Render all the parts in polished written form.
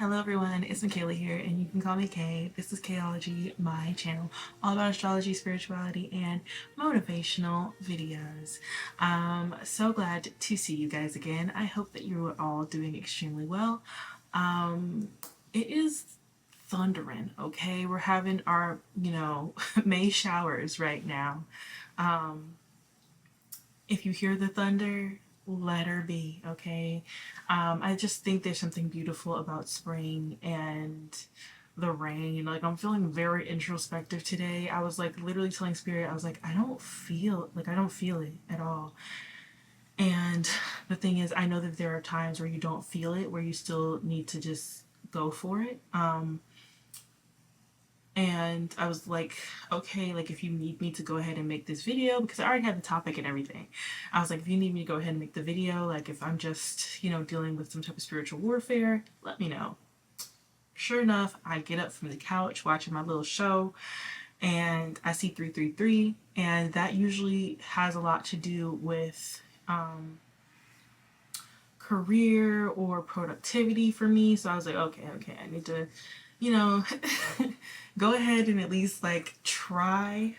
Hello everyone, it's Michaela here, and you can call me Kay. This is Kayology, my channel, all about astrology, spirituality, and motivational videos. So glad to see you guys again. I hope that you are all doing extremely well. It is thundering, okay? We're having our, May showers right now. If you hear the thunder, let her be, okay? I just think there's something beautiful about spring and the rain. Like, I'm feeling very introspective today. I was like literally telling Spirit, I was like, I don't feel it at all. And the thing is, I know that there are times where you don't feel it, where you still need to just go for it. And I was like, okay, like if you need me to go ahead and make this video, because I already had the topic and everything. I was like, if you need me to go ahead and make the video, like if I'm just, dealing with some type of spiritual warfare, let me know. Sure enough, I get up from the couch watching my little show and I see 333, and that usually has a lot to do with career or productivity for me. So I was like, okay, I need to, you know, go ahead and at least like try.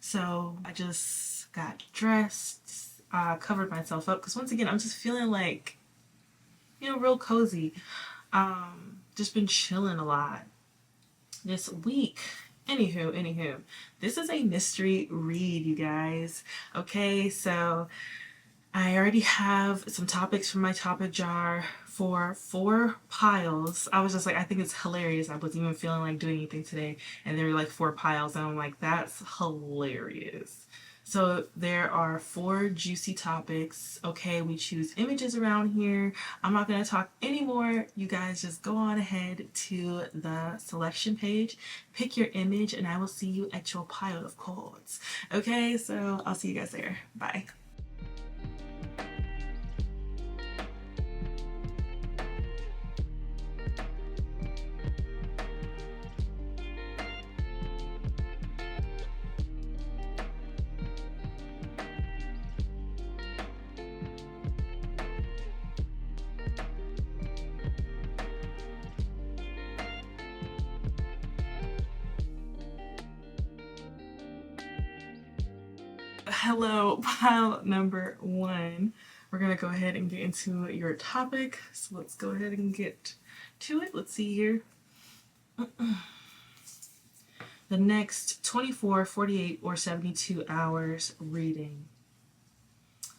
So I just got dressed, covered myself up because once again, I'm just feeling like, real cozy. Just been chilling a lot this week. Anywho, this is a mystery read, you guys. Okay, so I already have some topics from my topic jar for 4 piles. I was just like, I think it's hilarious. I wasn't even feeling like doing anything today, and there were like 4 piles, and I'm like, that's hilarious. So there are 4 juicy topics. Okay, we choose images around here. I'm not going to talk anymore. You guys just go on ahead to the selection page, pick your image, and I will see you at your pile of cards. Okay, so I'll see you guys there. Bye. Hello, pile number 1. We're going to go ahead and get into your topic. So let's go ahead and get to it. Let's see here. The next 24, 48, or 72 hours reading.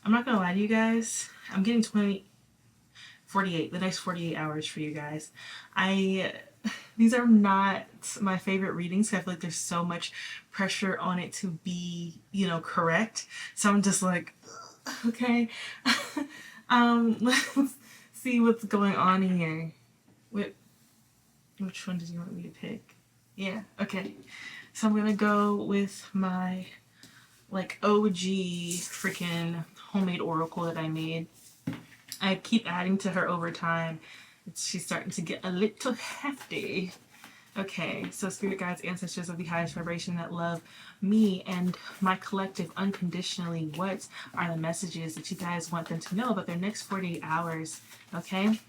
I'm not going to lie to you guys. I'm getting 48, the next 48 hours for you guys. These are not my favorite readings. I feel like there's so much pressure on it to be, correct. So I'm just like, okay. Let's see what's going on here. Which one did you want me to pick? Yeah, okay. So I'm gonna go with my like OG freaking homemade oracle that I made. I keep adding to her over time. She's starting to get a little hefty. Okay, so spirit guides, ancestors of the highest vibration that love me and my collective unconditionally, what are the messages that you guys want them to know about their next 48 hours? Okay.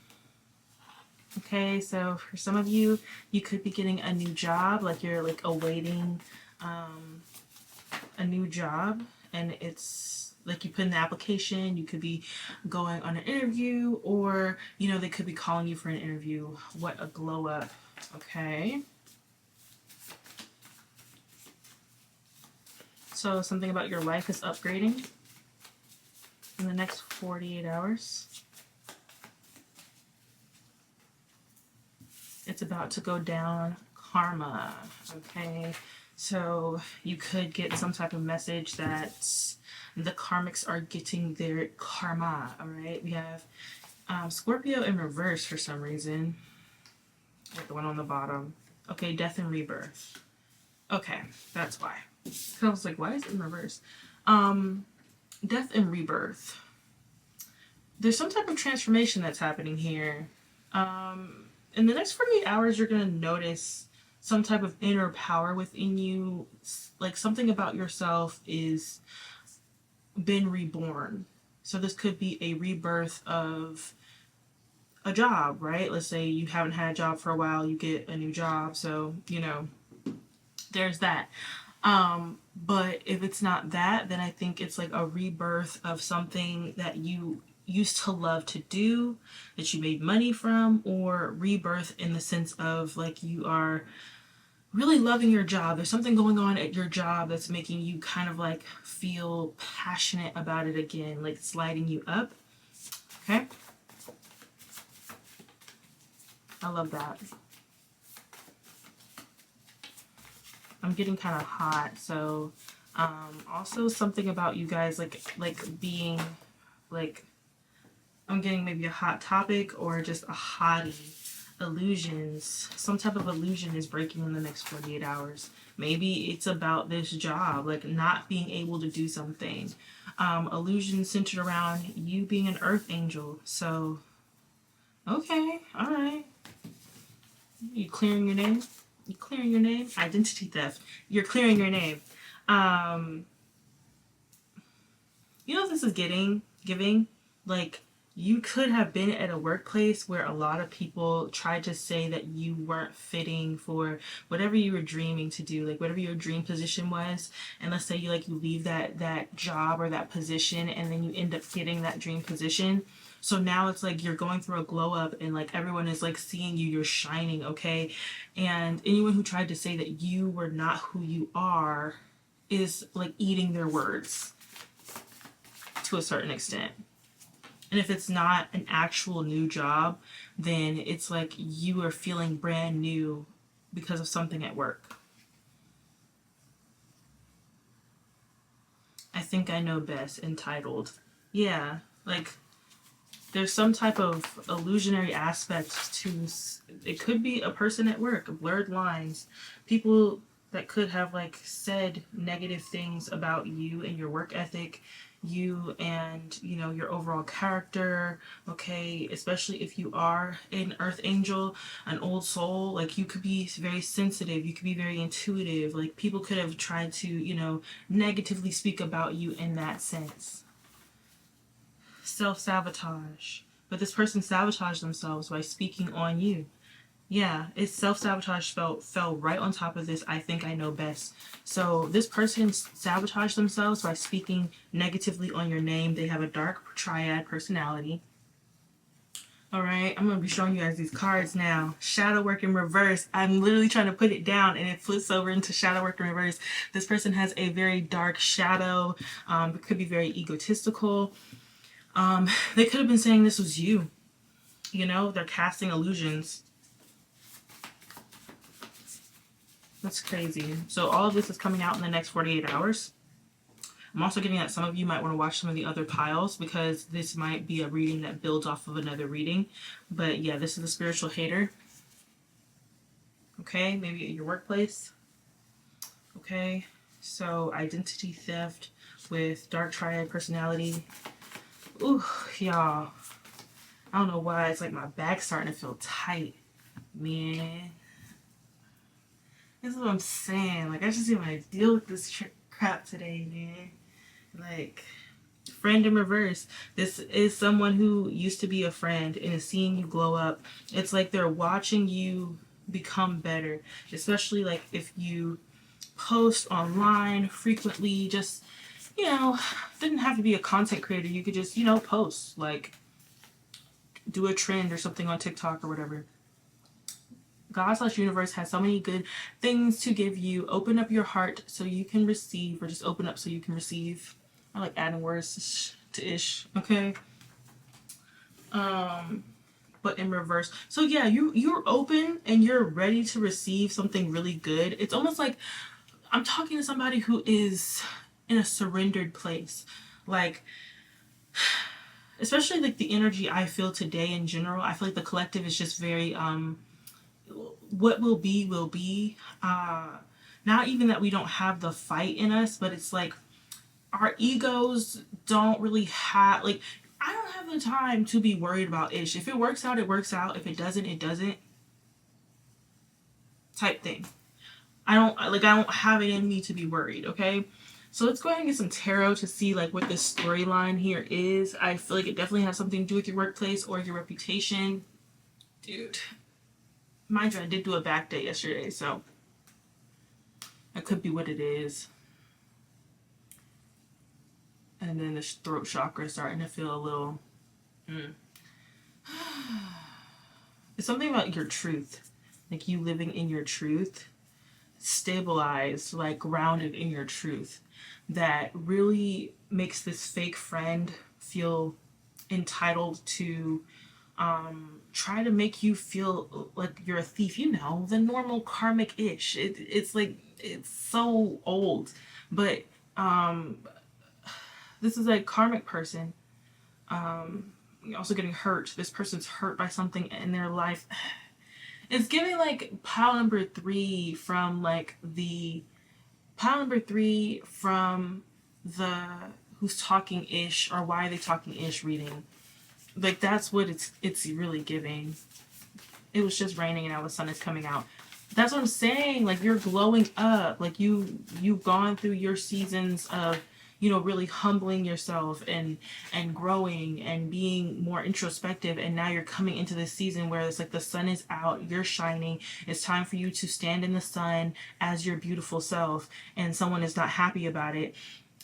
Okay, so for some of you, you could be getting a new job, like you're like awaiting a new job, and it's like you put in the application. You could be going on an interview, or they could be calling you for an interview. What a glow up. Okay, so something about your life is upgrading in the next 48 hours. It's about to go down karma. Okay, so you could get some type of message that the karmics are getting their karma. All right, we have Scorpio in reverse for some reason, like the one on the bottom. Okay, death and rebirth. Okay, that's why. I was like, why is it in reverse? Death and rebirth. There's some type of transformation that's happening here. In the next 48 hours, you're going to notice some type of inner power within you. Like something about yourself is been reborn. So this could be a rebirth of a job, right? Let's say you haven't had a job for a while, you get a new job, so there's that. But if it's not that, then I think it's like a rebirth of something that you used to love to do, that you made money from, or rebirth in the sense of like you are really loving your job. There's something going on at your job that's making you kind of like feel passionate about it again, like it's lighting you up. Okay? I love that. I'm getting kind of hot, so also something about you guys like being like, I'm getting maybe a hot topic or just a hottie. Illusions. Some type of illusion is breaking in the next 48 hours. Maybe it's about this job, like not being able to do something. Illusion centered around you being an earth angel. So, okay, all right. You clearing your name? You clearing your name? Identity theft. You're clearing your name. Um, you know what this is giving? Like, you could have been at a workplace where a lot of people tried to say that you weren't fitting for whatever you were dreaming to do, like whatever your dream position was. And let's say you leave that job or that position, and then you end up getting that dream position. So now it's like you're going through a glow up, and like everyone is like seeing you, you're shining, okay? And anyone who tried to say that you were not who you are is like eating their words to a certain extent. And if it's not an actual new job, then it's like you are feeling brand new because of something at work. I think I know best, entitled. Yeah, like there's some type of illusionary aspect to it. Could be a person at work, blurred lines, people that could have like said negative things about you and your work ethic, you and your overall character. Okay, especially if you are an earth angel, an old soul, like you could be very sensitive, you could be very intuitive, like people could have tried to negatively speak about you in that sense. Self-sabotage. But this person sabotaged themselves by speaking on you. Yeah, it's self-sabotage fell right on top of this. I think I know best. So this person sabotaged themselves by speaking negatively on your name. They have a dark triad personality. All right, I'm going to be showing you guys these cards now. Shadow work in reverse. I'm literally trying to put it down and it flips over into shadow work in reverse. This person has a very dark shadow. It could be very egotistical. They could have been saying this was you. They're casting illusions. That's crazy. So all of this is coming out in the next 48 hours. I'm also getting that some of you might want to watch some of the other piles because this might be a reading that builds off of another reading. But yeah, this is the spiritual hater. Okay, maybe at your workplace. Okay, so identity theft with dark triad personality. Ooh, y'all. I don't know why. It's like my back's starting to feel tight. Man. This is what I'm saying. Like, I just didn't want to deal with this crap today, man. Like, friend in reverse. This is someone who used to be a friend and is seeing you glow up. It's like they're watching you become better. Especially, like, if you post online frequently, just, didn't have to be a content creator. You could just, post. Like, do a trend or something on TikTok or whatever. God/universe has so many good things to give you. Open up your heart so you can receive, or just open up so you can receive. I like adding words to ish, okay? But in reverse. So yeah, you're open and you're ready to receive something really good. It's almost like I'm talking to somebody who is in a surrendered place. Like, especially like the energy I feel today in general, I feel like the collective is just very what will be will be. Not even that we don't have the fight in us, but it's like our egos don't really have, like, I don't have the time to be worried about ish. If it works out, it works out. If it doesn't, it doesn't, type thing. I don't have it in me to be worried, okay? So let's go ahead and get some tarot to see like what this storyline here is. I feel like it definitely has something to do with your workplace or your reputation. Dude. Mind you, I did do a back day yesterday, so that could be what it is. And then the throat chakra is starting to feel a little. It's something about your truth. Like you living in your truth, stabilized, like grounded in your truth, that really makes this fake friend feel entitled to try to make you feel like you're a thief. You know, the normal karmic ish. It's like, it's so old. But this is a karmic person also getting hurt. This person's hurt by something in their life. It's giving like pile number three from the who's talking ish or why are they talking ish reading. Like that's what it's really giving. It was just raining and now the sun is coming out. That's what I'm saying. Like you're glowing up. Like you've gone through your seasons of, you know, really humbling yourself and growing and being more introspective, and now you're coming into this season where it's like the sun is out, you're shining. It's time for you to stand in the sun as your beautiful self, and someone is not happy about it.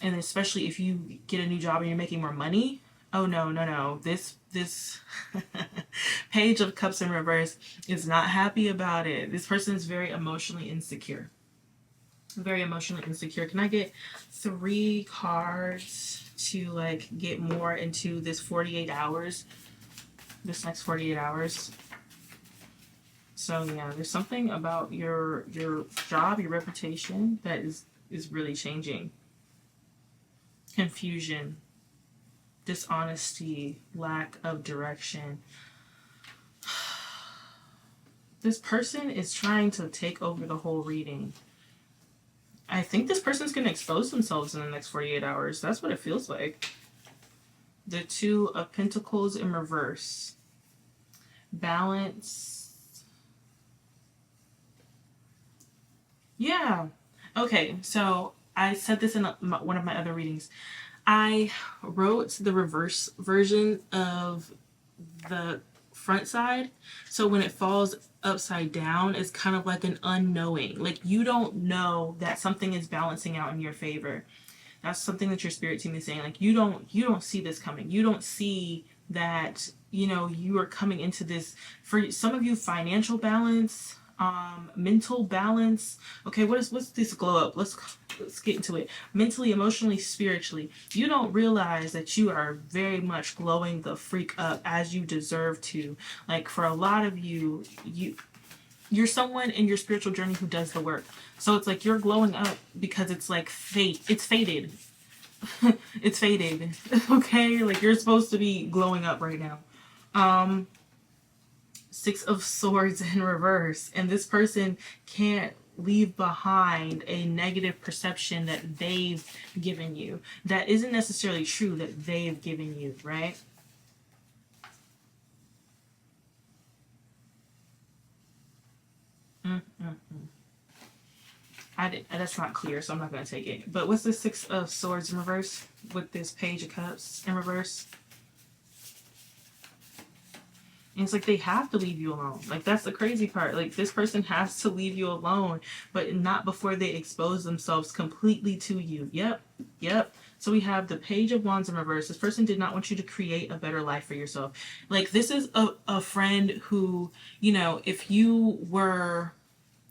And especially if you get a new job and you're making more money. Oh no, no, no. This page of cups in reverse is not happy about it. This person is very emotionally insecure. Very emotionally insecure. Can I get 3 cards to like get more into this 48 hours? This next 48 hours. So yeah, there's something about your job, your reputation that is really changing. Confusion, dishonesty, lack of direction. This person is trying to take over the whole reading. I think this person's going to expose themselves in the next 48 hours. That's what it feels like. The 2 of Pentacles in reverse. Balance. Yeah. Okay, so I said this in one of my other readings. I wrote the reverse version of the front side. So when it falls upside down, it's kind of like an unknowing. Like you don't know that something is balancing out in your favor. That's something that your spirit team is saying. Like you don't see this coming. You don't see that, you know, you are coming into this, for some of you, financial balance, mental balance. Okay, what's this glow up? Let's get into it. Mentally, emotionally, spiritually. You don't realize that you are very much glowing the freak up as you deserve to. Like for a lot of you, you're someone in your spiritual journey who does the work. So it's like you're glowing up because it's like fate. It's fated. It's faded. Okay? Like you're supposed to be glowing up right now. 6 of Swords in reverse. And this person can't leave behind a negative perception that they've given you. That isn't necessarily true that they've given you, right? That's not clear, so I'm not going to take it. But what's the 6 of Swords in reverse with this Page of Cups in reverse? And it's like they have to leave you alone. Like that's the crazy part. Like this person has to leave you alone, but not before they expose themselves completely to you. Yep. Yep. So we have the Page of Wands in reverse. This person did not want you to create a better life for yourself. Like this is a friend who, you know, if you were,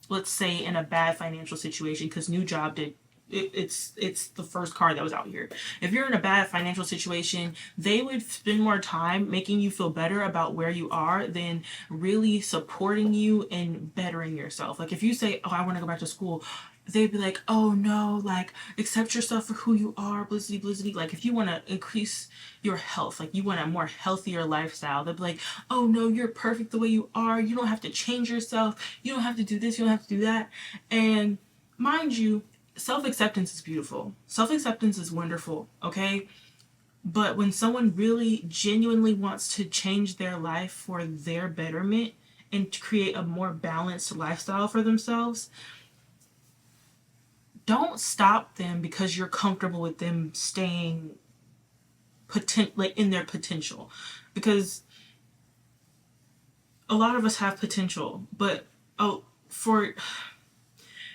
let's say, in a bad financial situation, because new job did it's the first card that was out here. If you're in a bad financial situation, they would spend more time making you feel better about where you are than really supporting you and bettering yourself. Like if you say, oh, I want to go back to school, they'd be like, oh no, like accept yourself for who you are, blizzity blizzity. Like if you want to increase your health, like you want a more healthier lifestyle, they'd be like, oh no, you're perfect the way you are, you don't have to change yourself, you don't have to do this, you don't have to do that. And mind you, self-acceptance is beautiful. Self-acceptance is wonderful, okay? But when someone really genuinely wants to change their life for their betterment and to create a more balanced lifestyle for themselves, don't stop them because you're comfortable with them staying like in their potential. Because a lot of us have potential, but for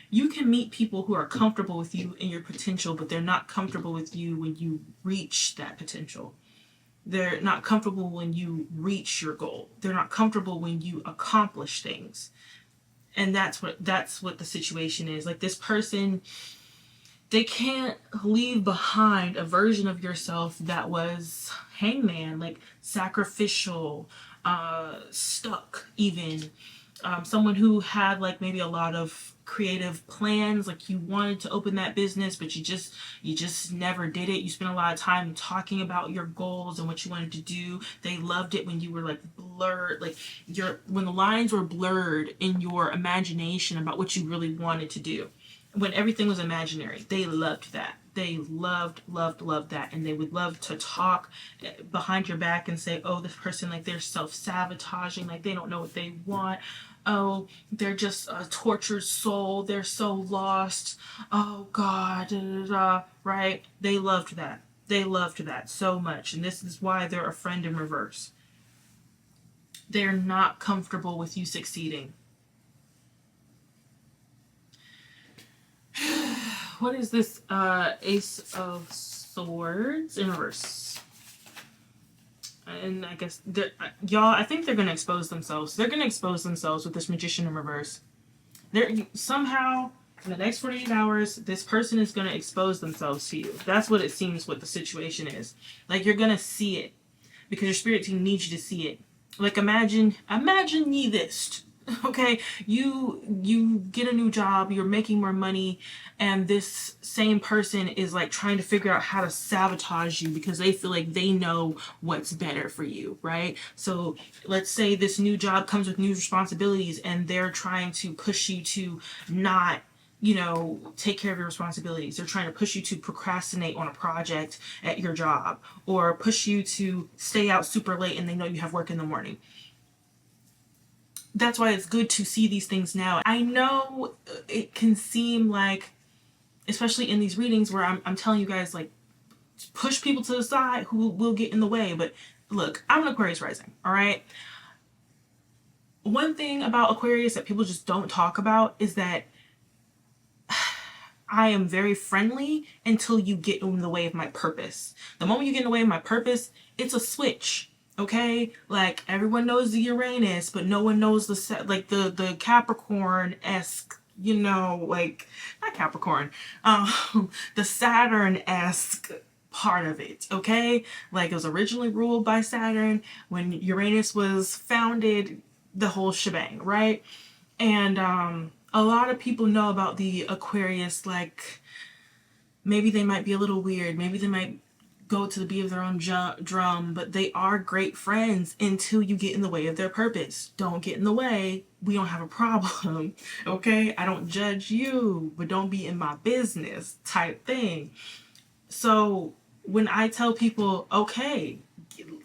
you can meet people who are comfortable with you and your potential, but they're not comfortable with you when you reach that potential. They're not comfortable when you reach your goal. They're not comfortable when you accomplish things. And that's what the situation is. Like this person, they can't leave behind a version of yourself that was hangman, like sacrificial, stuck even. Someone who had like maybe a lot of creative plans, like you wanted to open that business but you just never did it. You spent a lot of time talking about your goals and what you wanted to do. They loved it when you were like blurred, like when the lines were blurred in your imagination about what you really wanted to do, when everything was imaginary. They loved that. They loved that. And they would love to talk behind your back and say, oh, this person, like they're self-sabotaging, like they don't know what they want. Oh, they're just a tortured soul. They're so lost. Oh God, da, da, da. Right? They loved that. They loved that so much. And this is why they're a friend in reverse. They're not comfortable with you succeeding. What is this? Ace of Swords in reverse. And I guess, y'all, I think they're going to expose themselves. They're going to expose themselves with this Magician in reverse. They're somehow, in the next 48 hours, this person is going to expose themselves to you. That's what it seems what the situation is. Like, you're going to see it because your spirit team needs you to see it. Like, imagine ye this. Okay, you get a new job, you're making more money, and this same person is like trying to figure out how to sabotage you because they feel like they know what's better for you, right? So let's say this new job comes with new responsibilities and they're trying to push you to not, take care of your responsibilities. They're trying to push you to procrastinate on a project at your job or push you to stay out super late and they know you have work in the morning. That's why it's good to see these things now. I know it can seem like, especially in these readings where I'm telling you guys, like, push people to the side who will get in the way. But look, I'm an Aquarius rising, all right? One thing about Aquarius that people just don't talk about is that I am very friendly until you get in the way of my purpose. The moment you get in the way of my purpose, it's a switch. Okay, like everyone knows the Uranus, but no one knows the Capricorn-esque, like not Capricorn, the Saturn-esque part of it. Okay, like it was originally ruled by Saturn when Uranus was founded, the whole shebang, right? And a lot of people know about the Aquarius, like maybe they might be a little weird, maybe they might go to the beat of their own drum, but they are great friends until you get in the way of their purpose. Don't get in the way. We don't have a problem. Okay? I don't judge you, but don't be in my business type thing. So when I tell people, okay,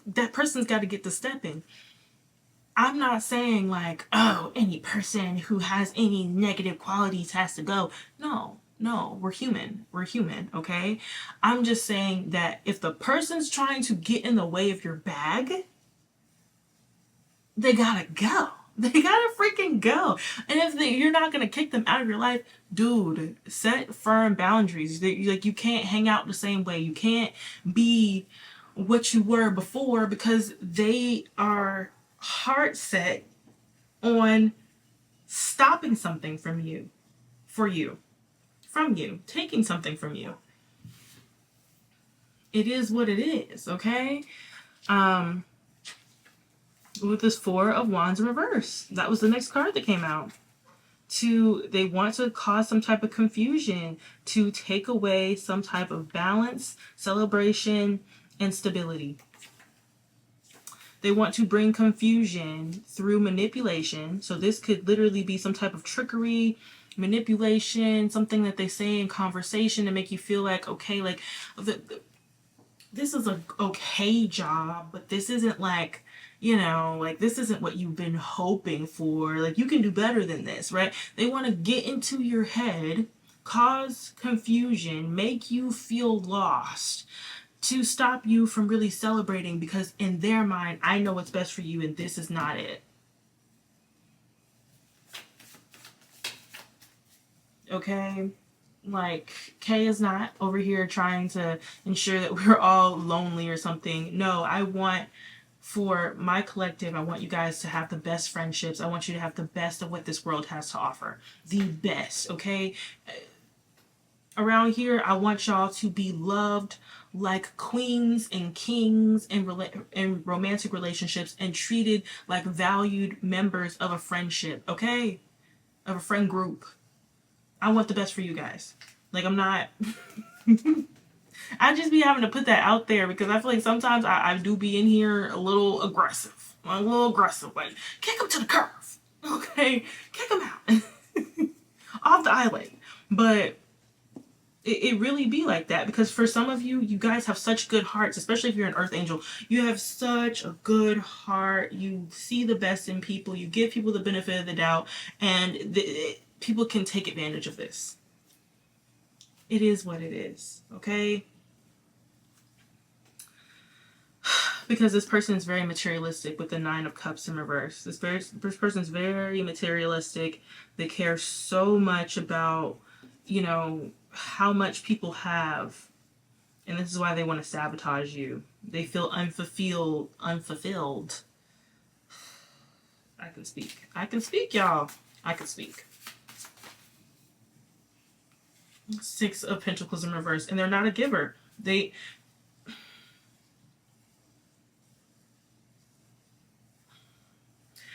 that person's got to get the step in, I'm not saying like, oh, any person who has any negative qualities has to go. No, we're human. We're human, okay? I'm just saying that if the person's trying to get in the way of your bag, they gotta go. They gotta freaking go. And if you're not gonna kick them out of your life, dude, set firm boundaries. Like, you can't hang out the same way. You can't be what you were before because they are heart set on stopping something from you, taking something from you. It is what it is, okay? With this Four of Wands in reverse, that was the next card that came out. They want to cause some type of confusion, to take away some type of balance, celebration, and stability. They want to bring confusion through manipulation. So this could literally be some type of trickery, manipulation, something that they say in conversation to make you feel like, okay, like this is a okay job, but this isn't like, like this isn't what you've been hoping for. Like, you can do better than this, right? They want to get into your head, cause confusion, make you feel lost, to stop you from really celebrating because in their mind, I know what's best for you and this is not it. Okay? Like, Kay is not over here trying to ensure that we're all lonely or something. No, I want for my collective, I want you guys to have the best friendships. I want you to have the best of what this world has to offer. The best, okay? Around here, I want y'all to be loved like queens and kings in romantic relationships and treated like valued members of a friendship, okay? Of a friend group. I want the best for you guys. Like, I'm not. I just be having to put that out there because I feel like sometimes I do be in here a little aggressive. I'm a little aggressive. Like, kick him to the curve. Okay? Kick him out. Off the island. But it really be like that because for some of you, you guys have such good hearts, especially if you're an earth angel. You have such a good heart. You see the best in people. You give people the benefit of the doubt. And people can take advantage of this. It is what it is. Okay? Because this person is very materialistic with the 9 of Cups in reverse. This person is very materialistic. They care so much about, how much people have. And this is why they want to sabotage you. They feel unfulfilled. I can speak, y'all. I can speak. 6 of Pentacles in reverse. And they're not a giver.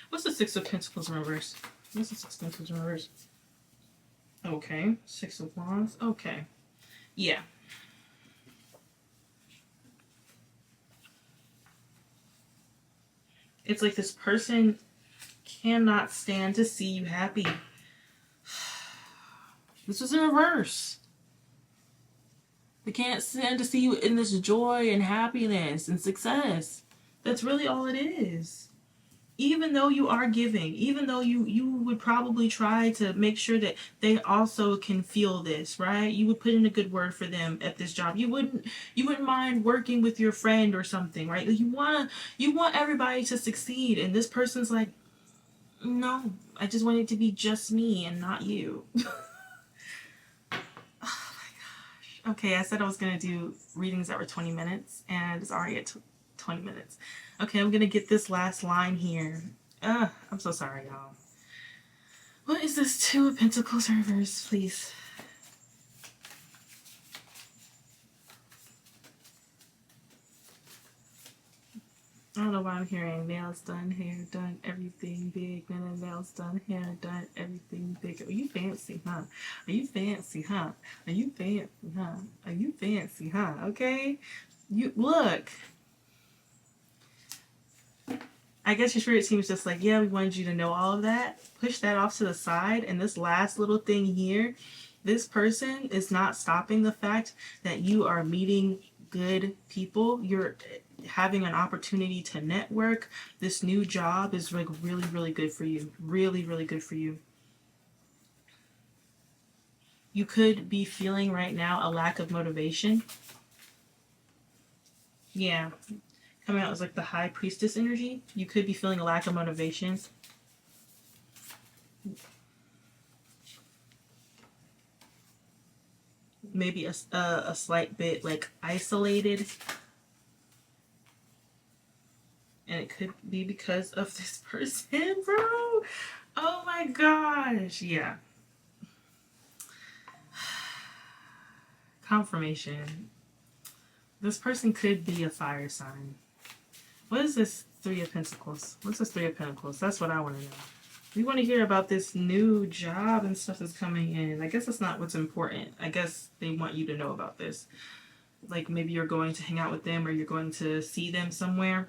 What's the 6 of Pentacles in reverse? What's the 6 of Pentacles in reverse? Okay. 6 of Wands. Okay. Yeah. It's like this person cannot stand to see you happy. This was in reverse. They can't stand to see you in this joy and happiness and success. That's really all it is. Even though you are giving, even though you would probably try to make sure that they also can feel this, right? You would put in a good word for them at this job. You wouldn't mind working with your friend or something, right? You want everybody to succeed, and this person's like, no, I just want it to be just me and not you. Oh my gosh. Okay, I said I was gonna do readings that were 20 minutes, and it's already at 20 minutes. Okay, I'm gonna get this last line here. I'm so sorry, y'all. What is this 2 of Pentacles reverse, please? I don't know why I'm hearing nails done, hair done, everything big. Nails done, hair done, everything big. Are you fancy, huh? Are you fancy, huh? Are you fancy, huh? Are you fancy, huh? Okay? You look. I guess your spirit team is just like, yeah, we wanted you to know all of that. Push that off to the side. And this last little thing here, this person is not stopping the fact that you are meeting good people. You're having an opportunity to network. This new job is like really, really good for you. Really, really good for you. You could be feeling right now a lack of motivation. Yeah. Coming out as like the High Priestess energy. You could be feeling a lack of motivation. Maybe a slight bit like isolated. And it could be because of this person, bro. Oh my gosh. Yeah. Confirmation. This person could be a fire sign. What is this 3 of Pentacles? What's this 3 of Pentacles? That's what I want to know. We want to hear about this new job and stuff that's coming in. I guess that's not what's important. I guess they want you to know about this. Like maybe you're going to hang out with them or you're going to see them somewhere.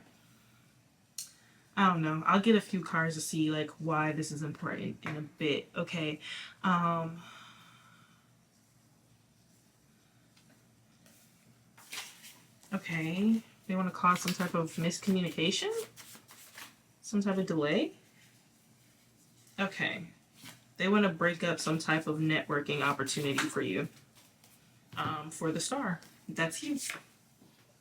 I don't know. I'll get a few cards to see like why this is important in a bit. Okay. Okay. They want to cause some type of miscommunication? Some type of delay? Okay. They want to break up some type of networking opportunity for you. For the star. That's you.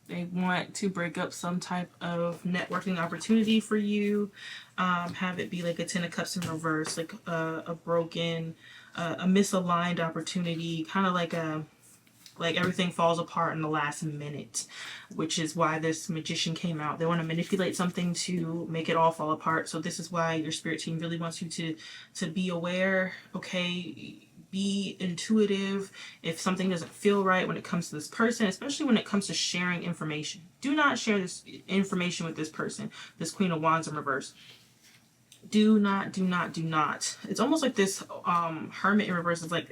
They want to break up some type of networking opportunity for you. Have it be like a Ten of Cups in reverse, like a broken, a misaligned opportunity, kind of like everything falls apart in the last minute, which is why this magician came out. They want to manipulate something to make it all fall apart. So this is why your spirit team really wants you to be aware. Okay, be intuitive. If something doesn't feel right when it comes to this person, especially when it comes to sharing information, do not share this information with this person, this Queen of Wands in reverse. Do not, do not, do not. It's almost like this Hermit in reverse is like,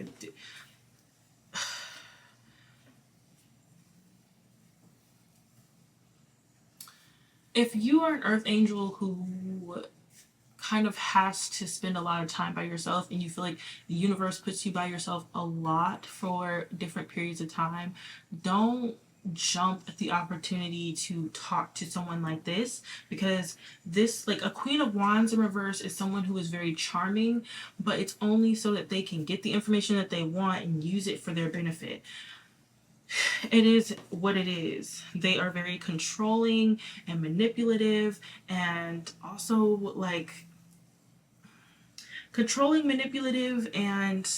if you are an earth angel who kind of has to spend a lot of time by yourself and you feel like the universe puts you by yourself a lot for different periods of time, don't jump at the opportunity to talk to someone like this, because this, like, a Queen of Wands in reverse is someone who is very charming, but it's only so that they can get the information that they want and use it for their benefit. It is what it is. They are very controlling and manipulative, and also like controlling, manipulative, and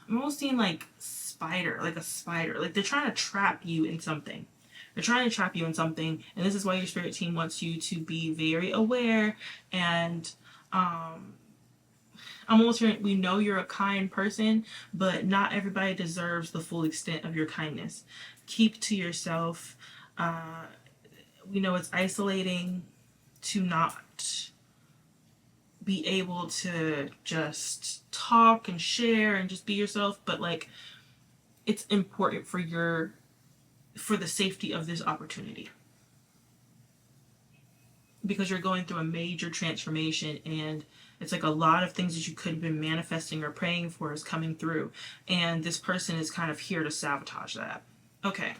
I'm almost seeing like spider, like a spider. Like they're trying to trap you in something. They're trying to trap you in something, and this is why your spirit team wants you to be very aware. And I'm almost hearing, we know you're a kind person, but not everybody deserves the full extent of your kindness. Keep to yourself. We know it's isolating to not be able to just talk and share and just be yourself, but like it's important for the safety of this opportunity, because you're going through a major transformation, and it's like a lot of things that you could have been manifesting or praying for is coming through, and this person is kind of here to sabotage that. Okay.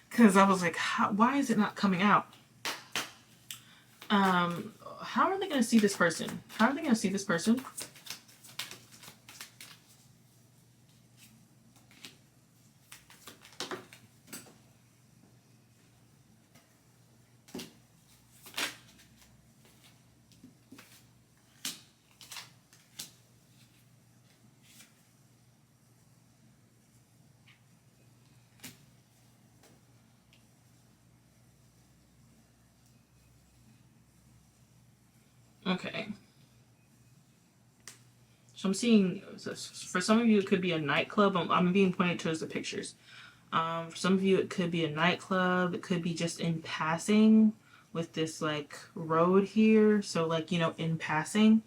Because I was like, why is it not coming out? How are they going to see this person? How are they going to see this person? Okay. So I'm seeing, for some of you, it could be a nightclub. I'm being pointed towards the pictures. For some of you, it could be a nightclub. It could be just in passing with this like road here. So like, you know, in passing,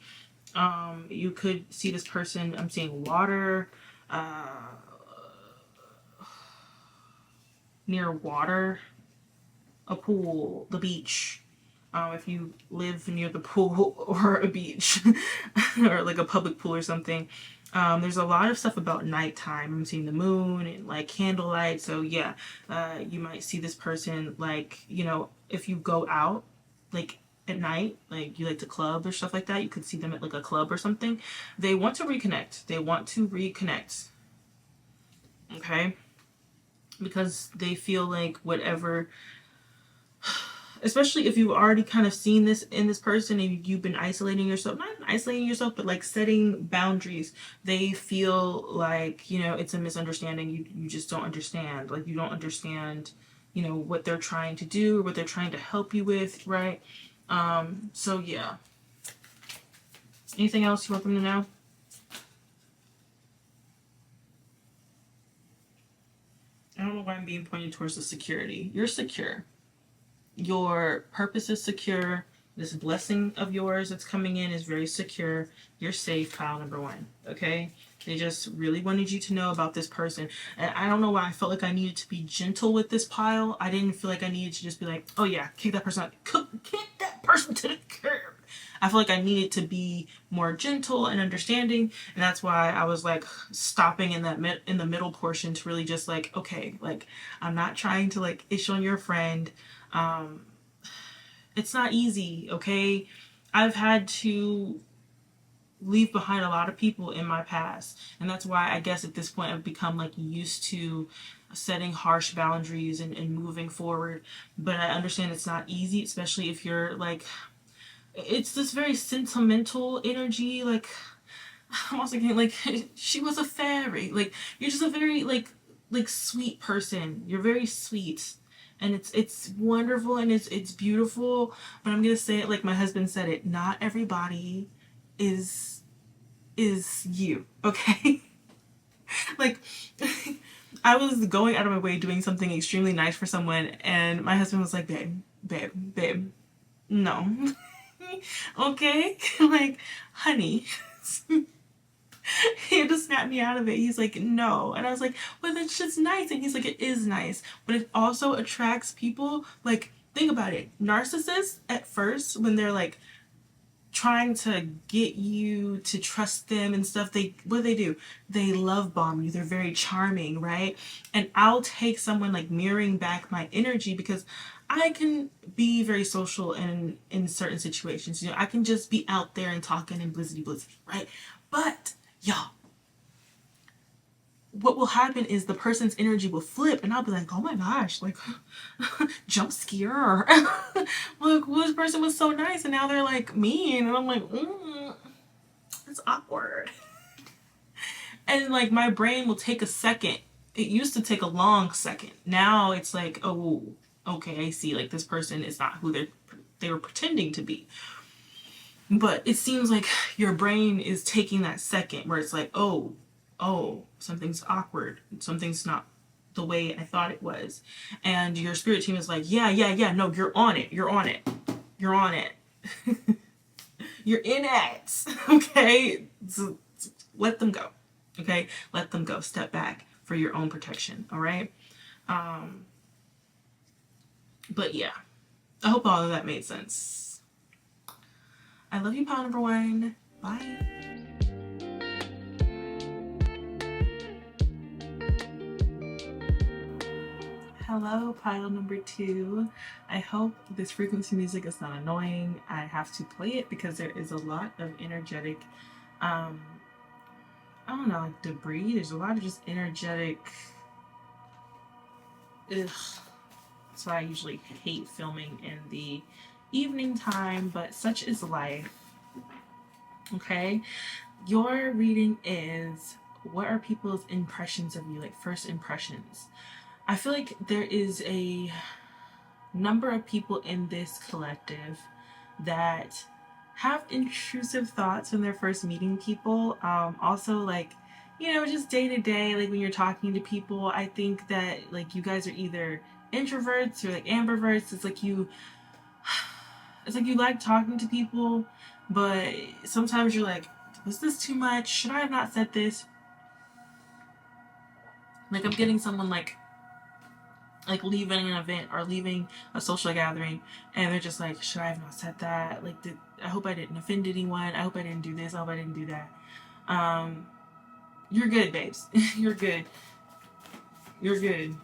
you could see this person. I'm seeing water, near water, a pool, the beach. If you live near the pool or a beach or like a public pool or something. There's a lot of stuff about nighttime. I'm seeing the moon and like candlelight. So yeah, you might see this person like, you know, if you go out like at night, like you like to club or stuff like that, you could see them at like a club or something. They want to reconnect. They want to reconnect. Okay? Because they feel like whatever, especially if you've already kind of seen this in this person and you've been isolating yourself, not isolating yourself, but like setting boundaries. They feel like, you know, it's a misunderstanding. You just don't understand. Like you don't understand, you know, what they're trying to do, what they're trying to help you with, right? So yeah. Anything else you want them to know? I don't know why I'm being pointed towards the security. You're secure. Your purpose is secure. This blessing of yours that's coming in is very secure. You're safe, pile number one. Okay? They just really wanted you to know about this person. And I don't know why I felt like I needed to be gentle with this pile. I didn't feel like I needed to just be like, oh yeah, kick that person out. Kick that person to the curb. I feel like I needed to be more gentle and understanding, and that's why I was like stopping in that in the middle portion to really just like, okay, like I'm not trying to like ish on your friend. It's not easy, okay? I've had to leave behind a lot of people in my past, and that's why I guess at this point I've become like used to setting harsh boundaries and moving forward. But I understand it's not easy, especially if you're like, it's this very sentimental energy. Like, I'm also getting like, she was a fairy. Like, you're just a very like sweet person. You're very sweet. And it's wonderful and it's beautiful. But I'm gonna say it like my husband said it. Not everybody is you, okay? Like, I was going out of my way doing something extremely nice for someone, and my husband was like, babe, no. Okay? Like, honey. He had to snap me out of it. He's like, no. And I was like, well, that's just nice. And he's like, it is nice. But it also attracts people. Like, think about it. Narcissists, at first, when they're like, trying to get you to trust them and stuff, what do? They love bomb you. They're very charming, right? And I'll take someone like mirroring back my energy because I can be very social in certain situations. You know, I can just be out there and talking and blizzity blizzity, right? But y'all, what will happen is the person's energy will flip and I'll be like, oh my gosh, like jump scare. Look, this person was so nice and now they're like mean. And I'm like, it's awkward. And like my brain will take a second. It used to take a long second. Now it's like, oh, okay, I see. Like this person is not who they were pretending to be. But it seems like your brain is taking that second where it's like, oh, something's awkward. Something's not the way I thought it was. And your spirit team is like, yeah, no, you're on it. You're on it. You're on it. You're in it. Okay? So let them go. Okay? Let them go. Step back for your own protection. All right? But yeah. I hope all of that made sense. I love you, pile number 1. Bye. Hello, pile number 2. I hope this frequency music is not annoying. I have to play it because there is a lot of energetic, I don't know, like debris. There's a lot of just energetic, ugh. So I usually hate filming in the evening time, but such is life. Okay? Your reading is, what are people's impressions of you, like first impressions? I feel like there is a number of people in this collective that have intrusive thoughts when they're first meeting people. Also, like, you know, just day to day, like when you're talking to people, I think that like you guys are either introverts or like ambiverts. It's like you like talking to people, but sometimes you're like, was this too much? Should I have not said this? Like I'm getting someone like leaving an event or leaving a social gathering and they're just like, should I have not said that? Like, I hope I didn't offend anyone. I hope I didn't do this. I hope I didn't do that. You're good, babes. You're good. You're good.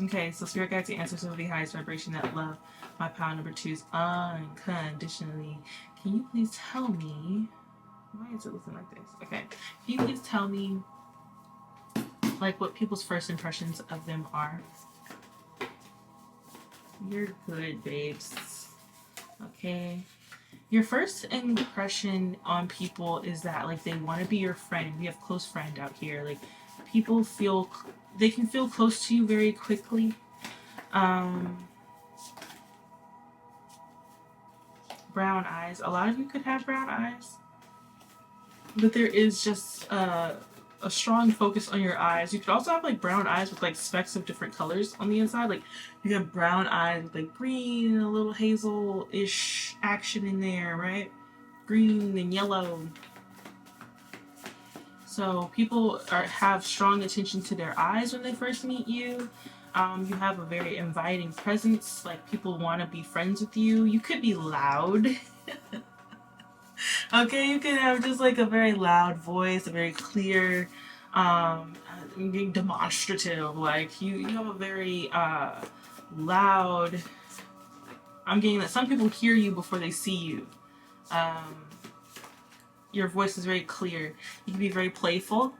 Okay, so spirit guides, the answer to the highest vibration that love. My power number 2 is unconditionally. Can you please tell me, why is it looking like this? Okay, can you please tell me like what people's first impressions of them are? You're good, babes. Okay. Your first impression on people is that like they want to be your friend. We have close friend out here. Like people they can feel close to you very quickly. Brown eyes. A lot of you could have brown eyes. But there is just a strong focus on your eyes. You could also have like brown eyes with like specks of different colors on the inside. Like you have brown eyes with like green and a little hazel-ish action in there, right? Green and yellow. So people have strong attention to their eyes when they first meet you. You have a very inviting presence. Like people want to be friends with you. You could be loud. Okay, you can have just like a very loud voice, a very clear, demonstrative. Like you have a very loud. I'm getting that some people hear you before they see you. Your voice is very clear. You can be very playful.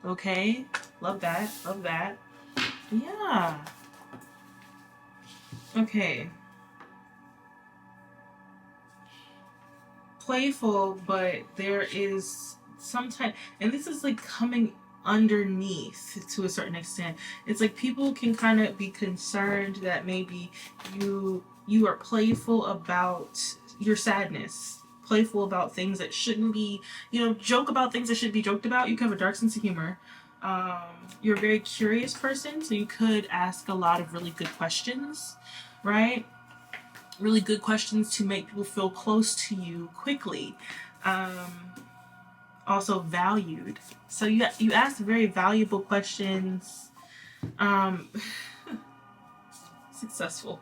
Okay, Love that. Love that. Yeah. Okay. Playful, but there is sometimes, and this is like coming underneath to a certain extent. It's like people can kind of be concerned that maybe you are playful about your sadness, playful about things that shouldn't be, joke about things that should be joked about. You can have a dark sense of humor. um, you're a very curious person, so you could ask a lot of really good questions, right? Really good questions to make people feel close to you quickly. Um, Also valued. So you ask very valuable questions. Um, Successful.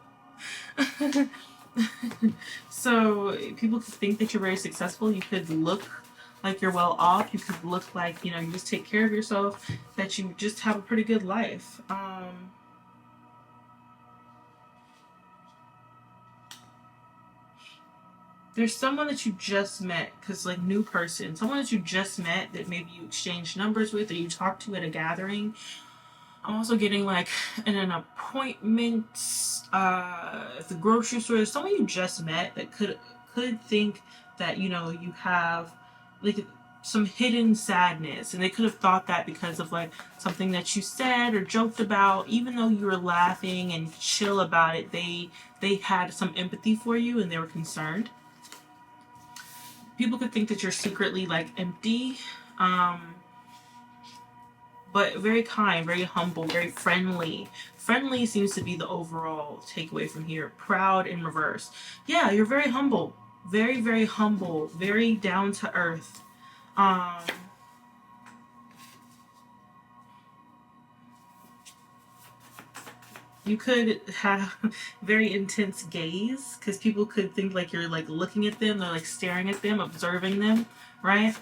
So people could think that you're very successful. You could look like you're well off. You could look like you just take care of yourself. That you just have a pretty good life. There's someone that you just met, because like new person, someone that you just met that maybe you exchanged numbers with or you talked to at a gathering. I'm also getting like in an appointment at the grocery store. There's someone you just met that could think that you have like some hidden sadness, and they could have thought that because of like something that you said or joked about. Even though you were laughing and chill about it, they had some empathy for you and they were concerned. People could think that you're secretly like empty, um, but very kind, very humble, very friendly. Friendly seems to be the overall takeaway from here. Proud in reverse. Yeah, you're very humble, very very humble, very down to earth. Um, you could have very intense gaze because people could think like you're like looking at them, they're like staring at them, observing them, right?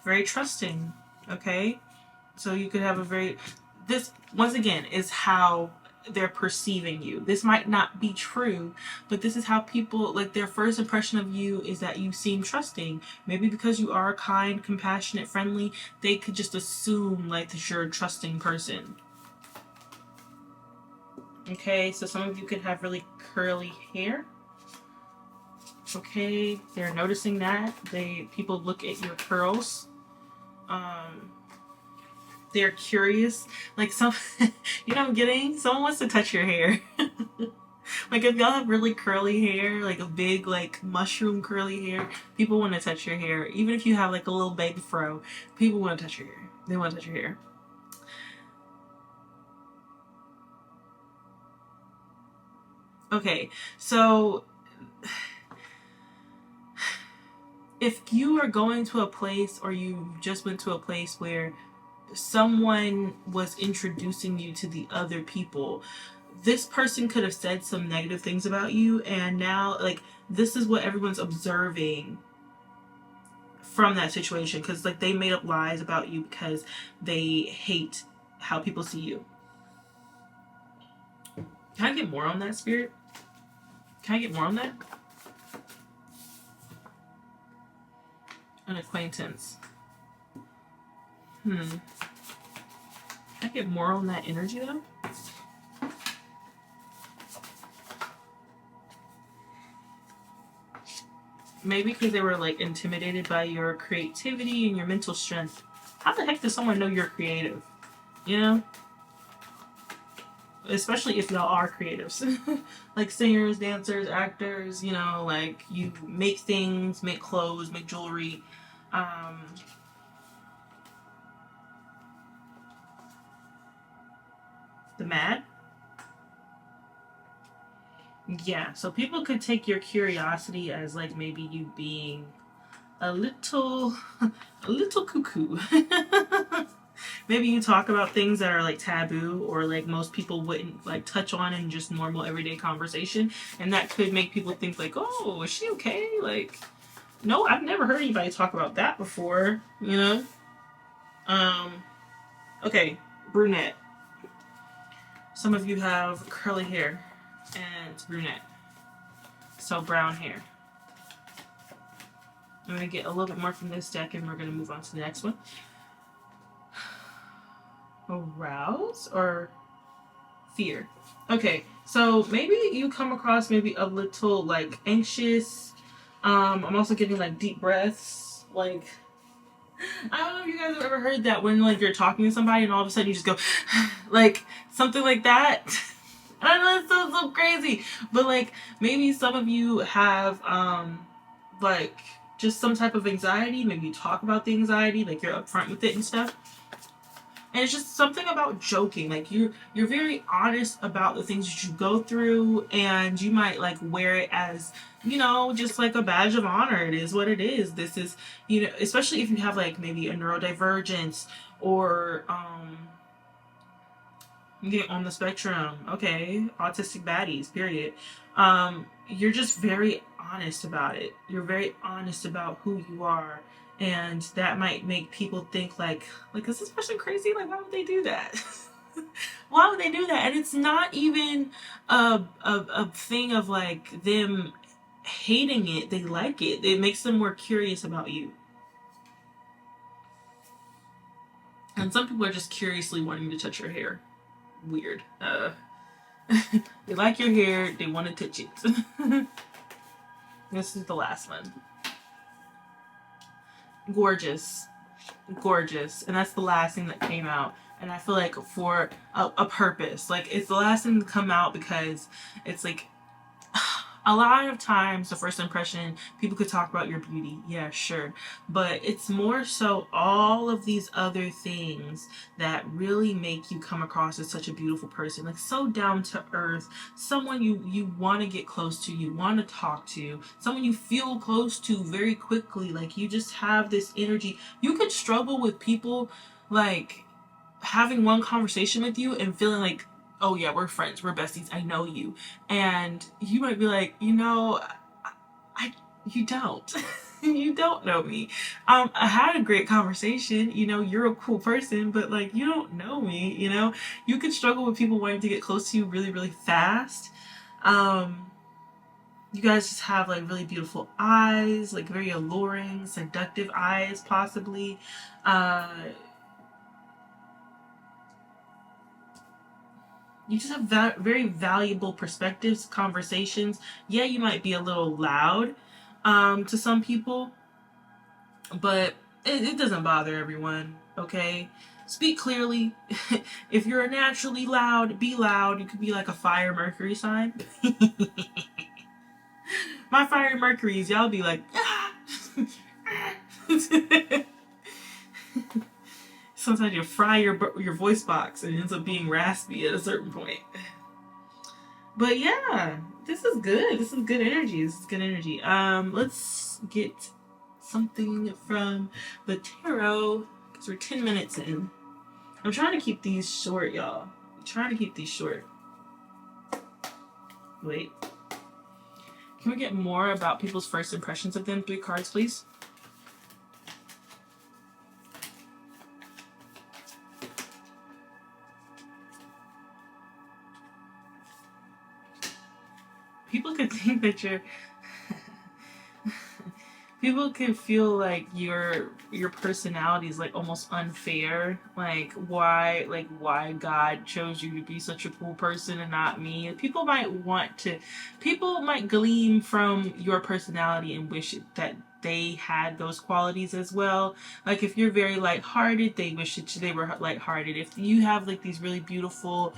Very trusting. Okay, so you could have a very, this once again is how they're perceiving you. This might not be true, but this is how people, like, their first impression of you is that you seem trusting. Maybe because you are kind, compassionate, friendly, they could just assume like that you're a trusting person. Okay, so some of you could have really curly hair. Okay, they're noticing that. People look at your curls. Um, they're curious. Like some, I'm getting? Someone wants to touch your hair. Like if y'all have really curly hair, like a big like mushroom curly hair, people want to touch your hair. Even if you have like a little baby fro, people want to touch your hair. They want to touch your hair. Okay, so if you are going to a place or you just went to a place where someone was introducing you to the other people, this person could have said some negative things about you, and now like this is what everyone's observing from that situation, because like they made up lies about you because they hate how people see you. Can I get more on that, spirit? Can I get more on that? An acquaintance. Can I get more on that energy though? Maybe because they were like intimidated by your creativity and your mental strength. How the heck does someone know you're creative? You know? Especially if y'all are creatives. Like singers, dancers, actors, like you make things, make clothes, make jewelry. Um, the Mad? Yeah, so people could take your curiosity as like maybe you being a little a little cuckoo. Maybe you talk about things that are like taboo or like most people wouldn't like touch on in just normal everyday conversation, and that could make people think like, oh, is she okay? Like, no, I've never heard anybody talk about that before, um okay, brunette. Some of you have curly hair and it's brunette, so brown hair. I'm going to get a little bit more from this deck and we're going to move on to the next one. Arouse or fear? Okay, so maybe you come across maybe a little like anxious. I'm also getting like deep breaths. Like, I don't know if you guys have ever heard that when like you're talking to somebody and all of a sudden you just go like something like that. I know it sounds so crazy, but like maybe some of you have like just some type of anxiety. Maybe you talk about the anxiety, like you're upfront with it and stuff. And it's just something about joking. Like you're very honest about the things that you go through, and you might like wear it as, you know, just like a badge of honor. It is what it is. This is, you know, especially if you have like maybe a neurodivergence or get on the spectrum. Okay, autistic baddies, period. You're just very honest about it. You're very honest about who you are. And that might make people think like, is this person crazy? Like, why would they do that? Why would they do that? And it's not even a thing of like them hating it. They like it. It makes them more curious about you. And some people are just curiously wanting to touch your hair. Weird. They like your hair. They want to touch it. This is the last one. Gorgeous. Gorgeous. And that's the last thing that came out. And I feel like for a purpose. Like, it's the last thing to come out because it's like, a lot of times the first impression, people could talk about your beauty, yeah, sure, but it's more so all of these other things that really make you come across as such a beautiful person, like so down to earth, someone you want to get close to, you want to talk to, someone you feel close to very quickly. Like, you just have this energy. You could struggle with people like having one conversation with you and feeling like, oh yeah, we're friends, we're besties, I know you. And you might be like, you know, you don't. You don't know me. I had a great conversation, you know, you're a cool person, but like, you don't know me, you know? You can struggle with people wanting to get close to you really, really fast. You guys just have like really beautiful eyes, like very alluring, seductive eyes, possibly. You just have very valuable perspectives, conversations. Yeah, you might be a little loud to some people, but it doesn't bother everyone, okay? Speak clearly. If you're naturally loud, be loud. You could be like a fire Mercury sign. My fire Mercuries, y'all be like, ah! Sometimes you fry your voice box and it ends up being raspy at a certain point. But yeah, this is good. This is good energy. This is good energy. Let's get something from the tarot because we're 10 minutes in. I'm trying to keep these short, y'all. I'm trying to keep these short. Wait. Can we get more about people's first impressions of them? 3 cards, please. People could think that you're people can feel like your personality is like almost unfair. Like why God chose you to be such a cool person and not me. People might glean from your personality and wish that they had those qualities as well. Like, if you're very lighthearted, they wish that they were lighthearted. If you have like these really beautiful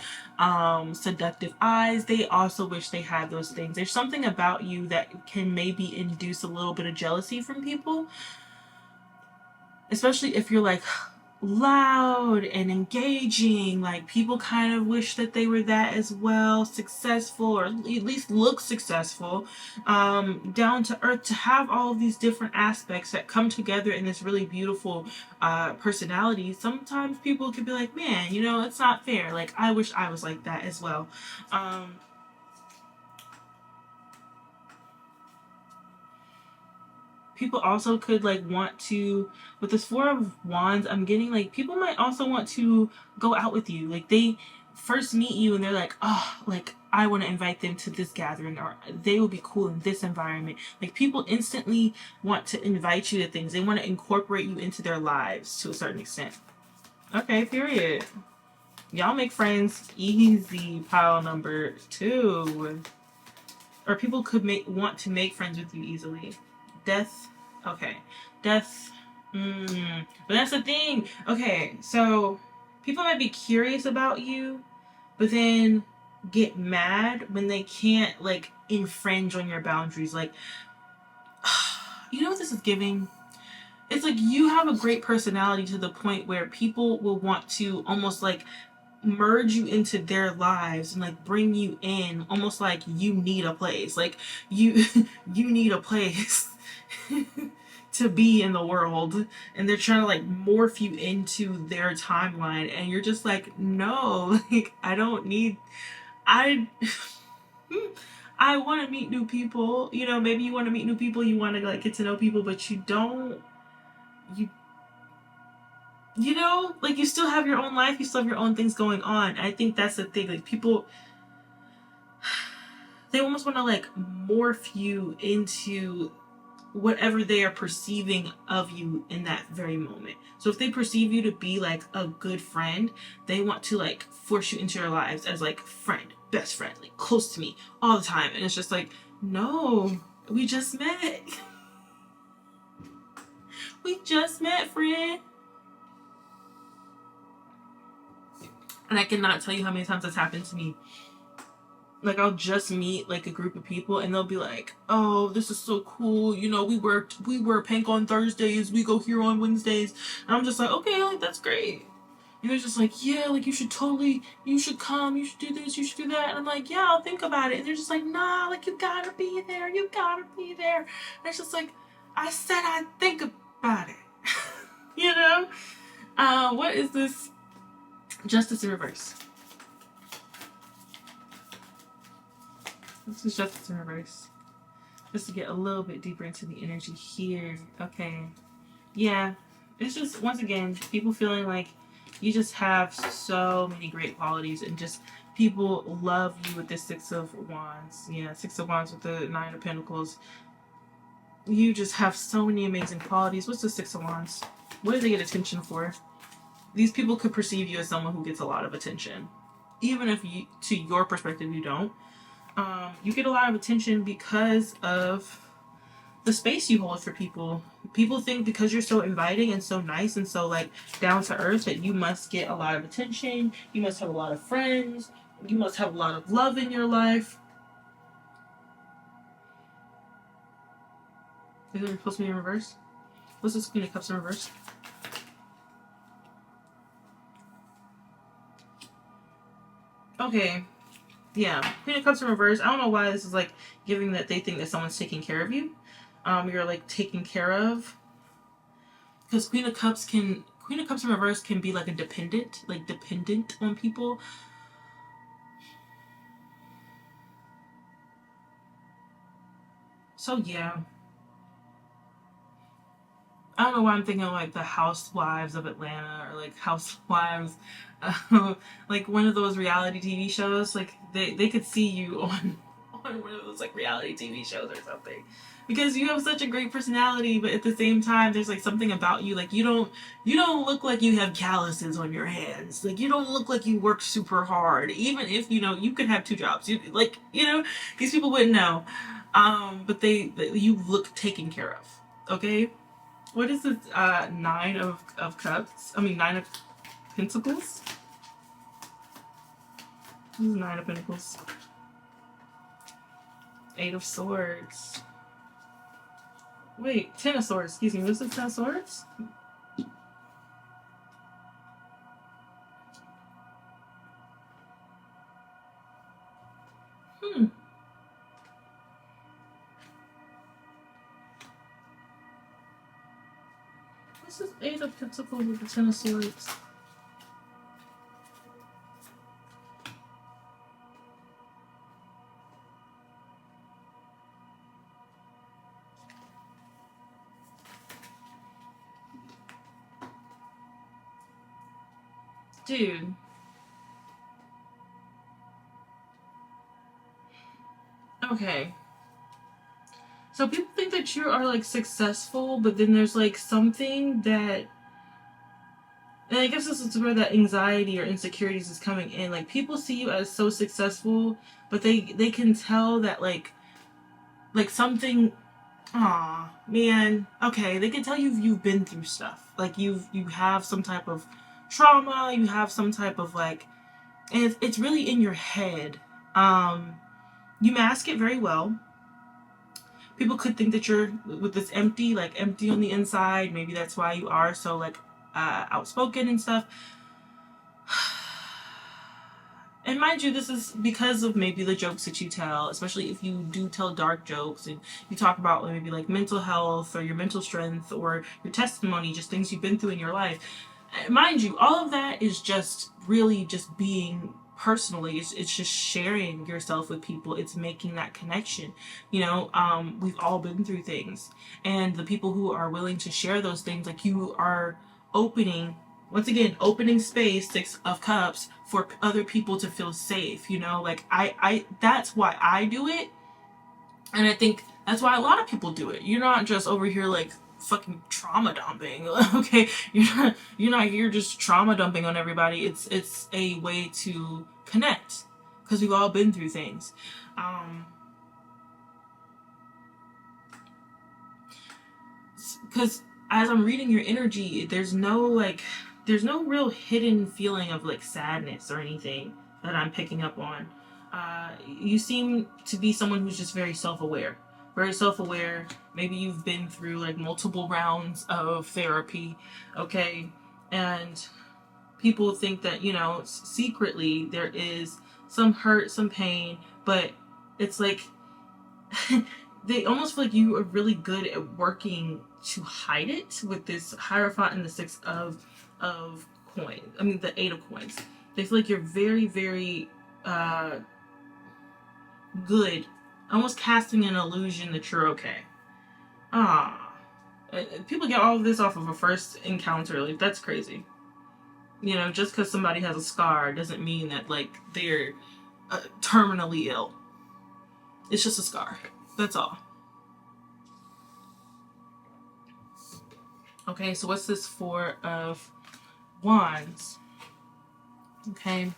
seductive eyes, they also wish they had those things. There's something about you that can maybe induce a little bit of jealousy from people, especially if you're like loud and engaging. Like, people kind of wish that they were that as well, successful, or at least look successful, down to earth, to have all of these different aspects that come together in this really beautiful personality. Sometimes people could be like, man, you know, it's not fair. Like, I wish I was like that as well. People also could like want to, with this 4 of Wands, I'm getting like people might also want to go out with you. Like, they first meet you and they're like, oh, like I want to invite them to this gathering, or they will be cool in this environment. Like, people instantly want to invite you to things. They want to incorporate you into their lives to a certain extent. Okay, period. Y'all make friends easy, pile number 2. Or people could want to make friends with you easily. Death. Okay. Death. But that's the thing. Okay, so people might be curious about you, but then get mad when they can't, like, infringe on your boundaries. Like, you know what this is giving? It's like you have a great personality to the point where people will want to almost like merge you into their lives and like bring you in, almost like you need a place. Like, you you need a place to be in the world, and they're trying to like morph you into their timeline, and you're just like, no, like, I don't need, I I want to meet new people. You know, maybe you want to meet new people, you want to like get to know people, but you don't, you you know, like, you still have your own life, you still have your own things going on. I think that's the thing. Like, people, they almost want to like morph you into whatever they are perceiving of you in that very moment. So if they perceive you to be like a good friend, they want to like force you into their lives as like friend, best friend, like close to me all the time. And it's just like, no, we just met. We just met, friend. And I cannot tell you how many times that's happened to me. Like, I'll just meet like a group of people and they'll be like, oh, this is so cool, you know, we wear pink on Thursdays, we go here on Wednesdays. And I'm just like, okay, like, that's great. And they're just like, yeah, like, you should come, you should do this, you should do that. And I'm like, yeah, I'll think about it. And they're just like, nah, like, you gotta be there, you gotta be there. And it's just like, I said I'd think about it. You know? What is this? Justice in reverse. This is justice in reverse. Just to get a little bit deeper into the energy here. Okay. Yeah. It's just, once again, people feeling like you just have so many great qualities, and just people love you with the 6 of Wands. Yeah, 6 of Wands with the 9 of Pentacles. You just have so many amazing qualities. What's the 6 of Wands? What do they get attention for? These people could perceive you as someone who gets a lot of attention. Even if you, to your perspective, you don't. You get a lot of attention because of the space you hold for people. People think because you're so inviting and so nice and so like down to earth that you must get a lot of attention, you must have a lot of friends, you must have a lot of love in your life. Is it supposed to be in reverse? What's this Queen of Cups in reverse? Okay. Yeah, Queen of Cups in reverse. I don't know why this is like giving that they think that someone's taking care of you. You're like taken care of. Because Queen of Cups in reverse can be like a dependent on people. So yeah. I don't know why I'm thinking of like the Housewives of Atlanta, or like Housewives, like one of those reality TV shows. Like, they could see you on one of those like reality TV shows or something, because you have such a great personality, but at the same time, there's like something about you. Like, you don't look like you have calluses on your hands. Like, you don't look like you work super hard. Even if you could have 2 jobs. These people wouldn't know. But you look taken care of. Okay. What is this? 9 of Cups? I mean, 9 of Pentacles? This is 9 of Pentacles. 8 of Swords. Wait, 10 of Swords. Excuse me. What's this 10 of Swords? This is 8 of Pentacles with the 10 of Swords. Dude. Okay. So people think that you are like successful, but then there's like something that, and I guess this is where that anxiety or insecurities is coming in. Like people see you as so successful, but they can tell that like something. Aw, man. Okay, they can tell you've been through stuff. Like you have some type of trauma. You have some type of like, and it's really in your head. You mask it very well. People could think that you're with this empty, like empty on the inside. Maybe that's why you are so like outspoken and stuff. And mind you, this is because of maybe the jokes that you tell, especially if you do tell dark jokes and you talk about maybe like mental health or your mental strength or your testimony, just things you've been through in your life. Mind you, all of that is just really just being personally, it's just sharing yourself with people. It's making that connection. We've all been through things, and the people who are willing to share those things, like you are opening, once again, opening space, Six of Cups, for other people to feel safe. Like I that's why I do it, and I think that's why a lot of people do it. You're not just over here like fucking trauma dumping. Okay, you're not here just trauma dumping on everybody. It's a way to connect, because we've all been through things. Because as I'm reading your energy, there's no real hidden feeling of like sadness or anything that I'm picking up on. You seem to be someone who's just very self-aware. Very self-aware. Maybe you've been through like multiple rounds of therapy, okay? And people think that, secretly there is some hurt, some pain, but it's like they almost feel like you are really good at working to hide it with this Hierophant and the Six of coins. I mean, the Eight of Coins. They feel like you're very, very good, almost casting an illusion that you're okay. People get all of this off of a first encounter. Like, that's crazy. Just because somebody has a scar doesn't mean that like they're terminally ill. It's just a scar. That's all. Okay, so what's this Four of Wands? Okay.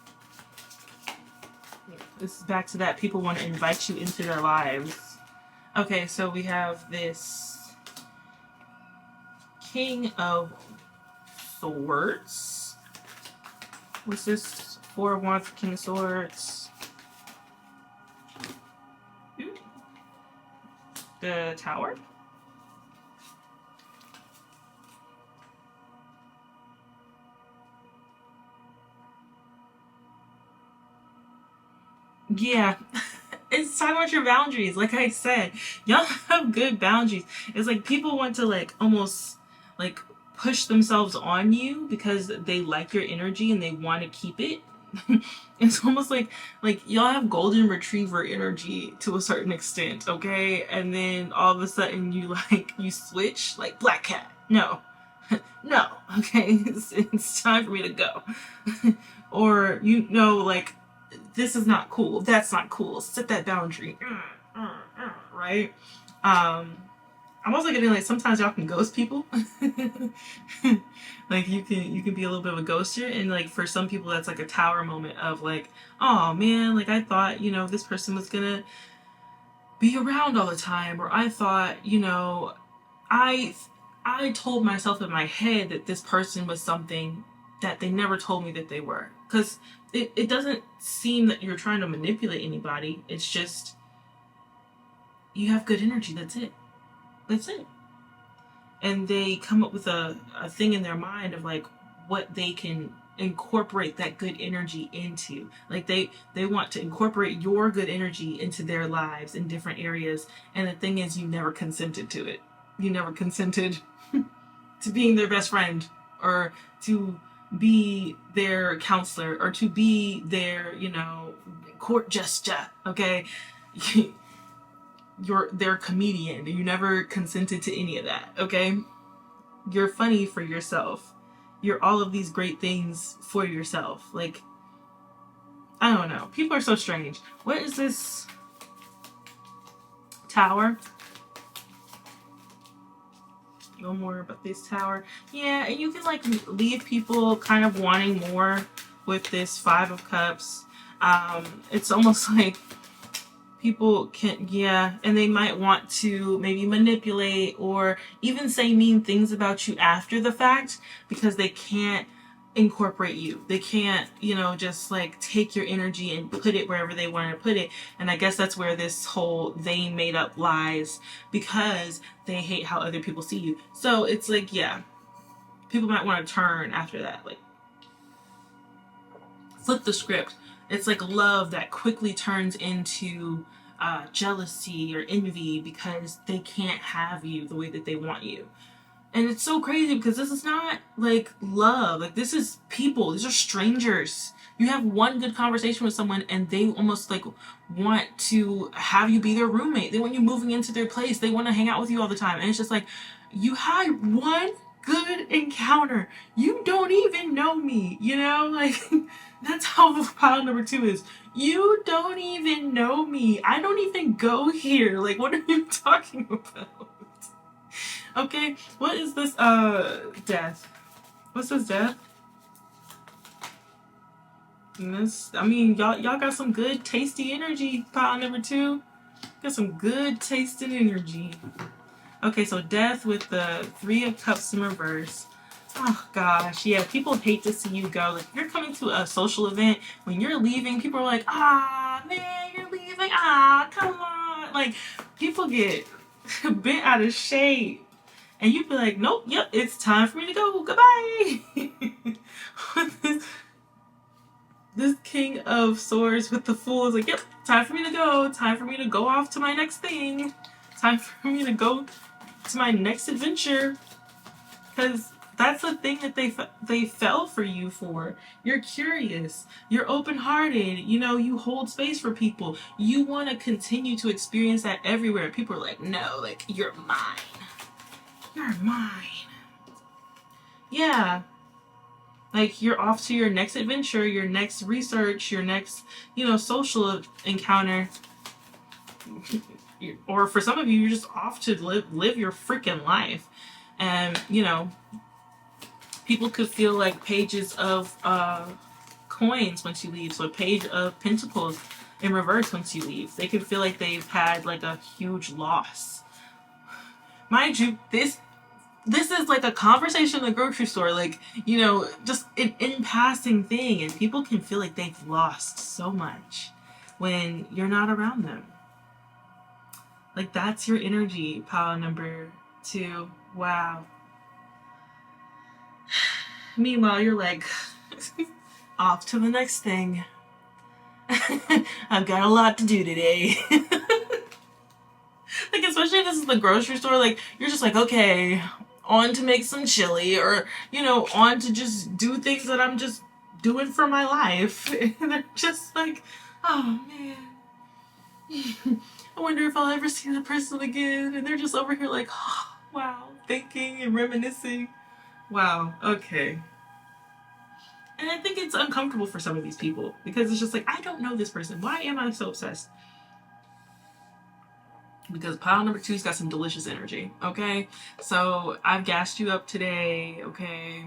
This is back to that people want to invite you into their lives. Okay, so we have this King of Swords. What's this Four of Wands, King of Swords? The Tower. Yeah. It's talking about your boundaries. Like I said, y'all have good boundaries. It's like people want to like almost like push themselves on you because they like your energy and they want to keep it. It's almost like y'all have golden retriever energy to a certain extent, okay? And then all of a sudden you switch like black cat. No. No, okay? It's time for me to go. Or like this is not cool. That's not cool. Set that boundary. Right? I'm also getting like sometimes y'all can ghost people. Like you can be a little bit of a ghoster, and like for some people that's like a tower moment of like, oh man, like I thought, this person was gonna be around all the time, or I thought, I told myself in my head that this person was something that they never told me that they were. Because it doesn't seem that you're trying to manipulate anybody. It's just you have good energy. That's it. That's it. And they come up with a thing in their mind of like what they can incorporate that good energy into. Like they want to incorporate your good energy into their lives in different areas. And the thing is, you never consented to it. You never consented to being their best friend, or to be their counselor, or to be their, court jester, okay? You're their comedian. You never consented to any of that, okay? You're funny for yourself. You're all of these great things for yourself. Like, I don't know. People are so strange. What is this? Tower. No more about this Tower. Yeah, and you can like leave people kind of wanting more with this Five of Cups. It's almost like people can, yeah, and they might want to maybe manipulate or even say mean things about you after the fact because they can't incorporate you. They can't, just like take your energy and put it wherever they want to put it. And I guess that's where this whole they made up lies because they hate how other people see you. So it's like, yeah, people might want to turn after that, like flip the script. It's like love that quickly turns into jealousy or envy because they can't have you the way that they want you. And it's so crazy because this is not like love. Like, this is people. These are strangers. You have one good conversation with someone and they almost like want to have you be their roommate. They want you moving into their place. They want to hang out with you all the time. And it's just like, you had one good encounter. You don't even know me, Like, that's how pile number 2 is. You don't even know me. I don't even go here. Like, what are you talking about? Okay, what is this, death? What's this, death? And this, I mean, y'all got some good, tasty energy, pile number 2. Got some good tasting energy. Okay, so death with the 3 of Cups in reverse. Oh, gosh, yeah, people hate to see you go. Like, you're coming to a social event, when you're leaving, people are like, ah, man, you're leaving, ah, come on. Like, people get bent out of shape. And you'd be like, nope, yep, it's time for me to go. Goodbye. this King of Swords with the Fool is like, yep, time for me to go. Time for me to go off to my next thing. Time for me to go to my next adventure. Because that's the thing that they fell for you for. You're curious. You're open-hearted. You hold space for people. You want to continue to experience that everywhere. People are like, no, like, you're mine. You're mine. Yeah. Like, you're off to your next adventure, your next research, your next, social encounter. Or for some of you, you're just off to live your freaking life. And, people could feel like pages of coins once you leave. So a page of pentacles in reverse once you leave. They could feel like they've had like a huge loss. Mind you, this is like a conversation in the grocery store, like, just an in passing thing, and people can feel like they've lost so much when you're not around them. Like, that's your energy, pile number 2. Wow. Meanwhile, you're like, off to the next thing. I've got a lot to do today. Like, especially if this is the grocery store, like, you're just like, okay, on to make some chili, or, on to just do things that I'm just doing for my life. And they're just like, oh, man. I wonder if I'll ever see the person again. And they're just over here like, oh, wow, thinking and reminiscing. Wow, okay. And I think it's uncomfortable for some of these people because it's just like, I don't know this person. Why am I so obsessed? Because pile number 2's got some delicious energy, okay? So I've gassed you up today, okay?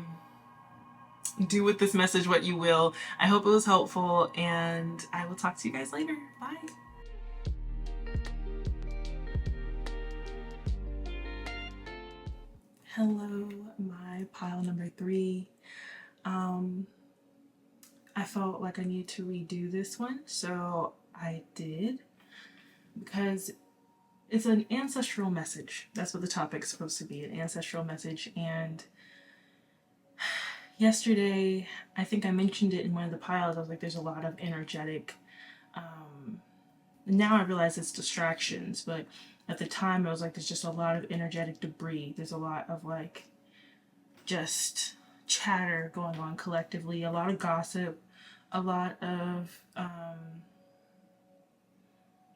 Do with this message what you will. I hope it was helpful, and I will talk to you guys later. Bye. Hello, my pile number 3. I felt like I needed to redo this one, so I did, because it's an ancestral message. That's what the topic's supposed to be, an ancestral message. And yesterday, I think I mentioned it in one of the piles. I was like, there's a lot of energetic, now I realize it's distractions, but at the time I was like, there's just a lot of energetic debris. There's a lot of like just chatter going on collectively, a lot of gossip, a lot of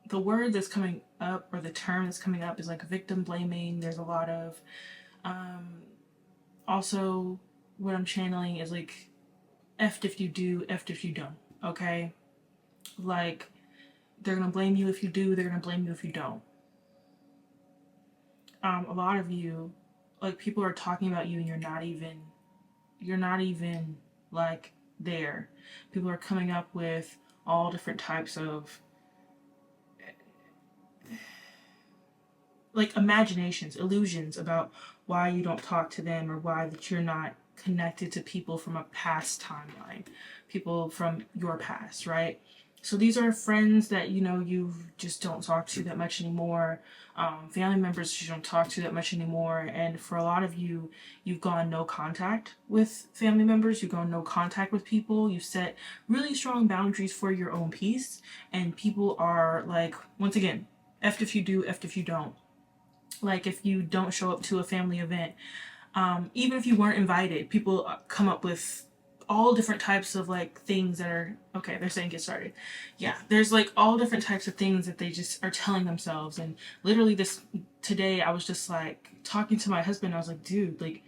the word that's coming up, or the term that's coming up, is like victim blaming. There's a lot of also what I'm channeling is like effed if you do, effed if you don't. Okay, like, they're gonna blame you if you do, they're gonna blame you if you don't. A lot of you, like, people are talking about you and you're not even like there. People are coming up with all different types of like imaginations, illusions about why you don't talk to them or why that you're not connected to people from a past timeline, people from your past, right? So these are friends that you just don't talk to that much anymore, family members you don't talk to that much anymore, and for a lot of you, you've gone no contact with family members, you've gone no contact with people, you've set really strong boundaries for your own peace, and people are like, once again, effed if you do, effed if you don't. Like if you don't show up to a family event, even if you weren't invited, people come up with all different types of like things that are okay. They're saying get started. Yeah, there's like all different types of things that they just are telling themselves. And literally this today, I was just like talking to my husband. I was like, dude, like,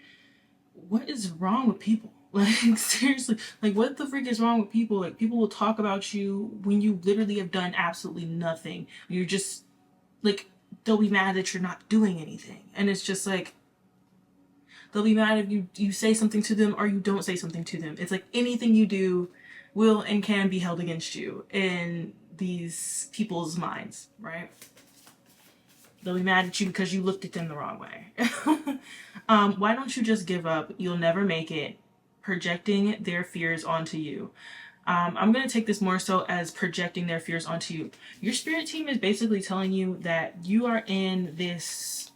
what is wrong with people? Like seriously, like what the freak is wrong with people? Like people will talk about you when you literally have done absolutely nothing. You're just like, they'll be mad that you're not doing anything, and it's just like they'll be mad if you say something to them or you don't say something to them. It's like anything you do will and can be held against you in these people's minds, right? They'll be mad at you because you looked at them the wrong way. Why don't you just give up? You'll never make it. Projecting their fears onto you. I'm going to take this more so as projecting their fears onto you. Your spirit team is basically telling you that you are in this,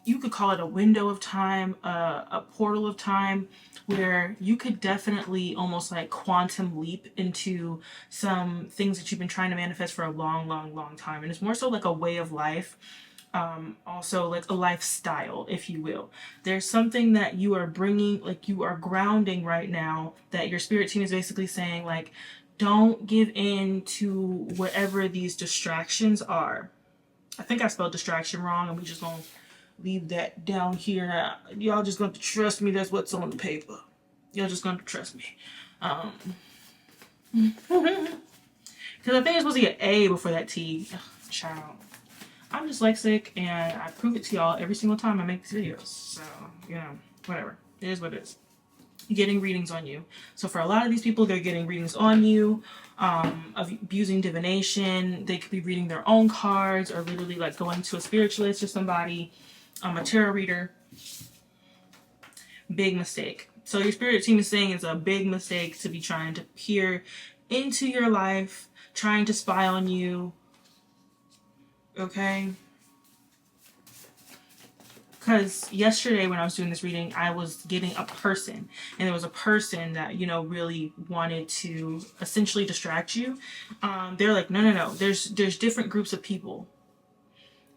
you could call it a window of time, a portal of time, where you could definitely almost like quantum leap into some things that you've been trying to manifest for a long, long, long time. And it's more so like a way of life. Also like a lifestyle, if you will. There's something that you are bringing, like you are grounding right now, that your spirit team is basically saying like, don't give in to whatever these distractions are. I think I spelled distraction wrong, and we just gonna leave that down here. Y'all just gonna trust me. That's what's on the paper. Y'all just gonna trust me. Because I think it's supposed to get A before that T. Ugh, child. I'm dyslexic, and I prove it to y'all every single time I make these videos. So, whatever. It is what it is. Getting readings on you. So for a lot of these people, they're getting readings on you, of abusing divination. They could be reading their own cards, or literally like going to a spiritualist or somebody, a tarot reader. Big mistake. So your spirit team is saying it's a big mistake to be trying to peer into your life, trying to spy on you. Okay? Because yesterday when I was doing this reading, I was getting a person, and there was a person that really wanted to essentially distract you. They're like, no, there's different groups of people,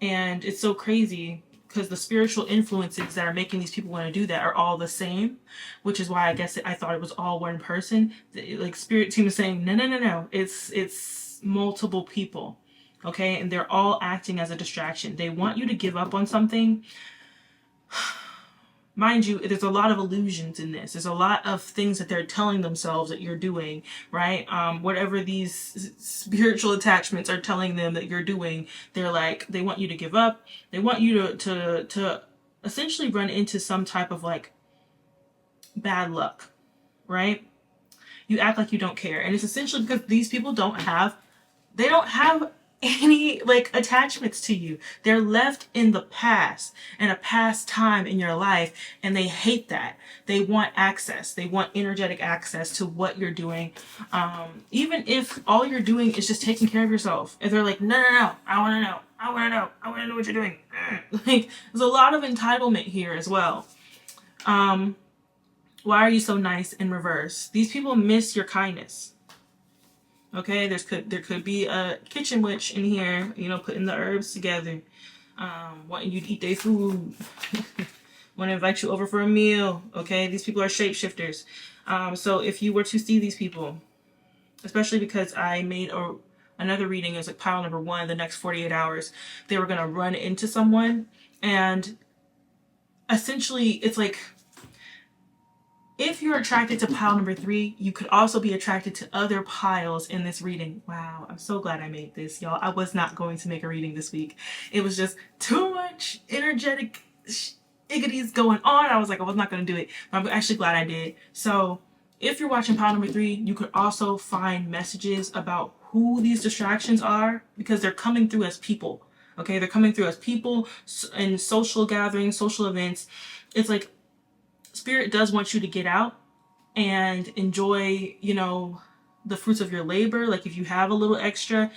and it's so crazy because the spiritual influences that are making these people want to do that are all the same, which is why I guess I thought it was all one person. Like spirit team is saying, no, it's multiple people. Okay, and they're all acting as a distraction. They want you to give up on something. Mind you, there's a lot of illusions in this. There's a lot of things that they're telling themselves that you're doing, right? Whatever these spiritual attachments are telling them that you're doing, they're like, they want you to give up. They want you to essentially run into some type of like bad luck, right? You act like you don't care. And it's essentially because these people don't have any like attachments to you. They're left in the past and a past time in your life, and they hate that. They want access. They want energetic access to what you're doing. Even if all you're doing is just taking care of yourself. If they're like, no, I want to know what you're doing. Like, there's a lot of entitlement here as well. Why are you so nice in reverse? These people miss your kindness. Okay, there could be a kitchen witch in here, putting the herbs together, wanting you to eat their food, want to invite you over for a meal. Okay, these people are shapeshifters. So if you were to see these people, especially because I made another reading, it was like pile number 1, the next 48 hours, they were going to run into someone, and essentially it's like If you're attracted to pile number 3, you could also be attracted to other piles in this reading. Wow, I'm so glad I made this, y'all. I was not going to make a reading this week. It was just too much energetic iggities going on. I was like, I was not going to do it, but I'm actually glad I did. So if you're watching pile number 3, you could also find messages about who these distractions are, because they're coming through as people. Okay, they're coming through as people in social gatherings, social events. It's like Spirit does want you to get out and enjoy, the fruits of your labor. Like if you have a little extra,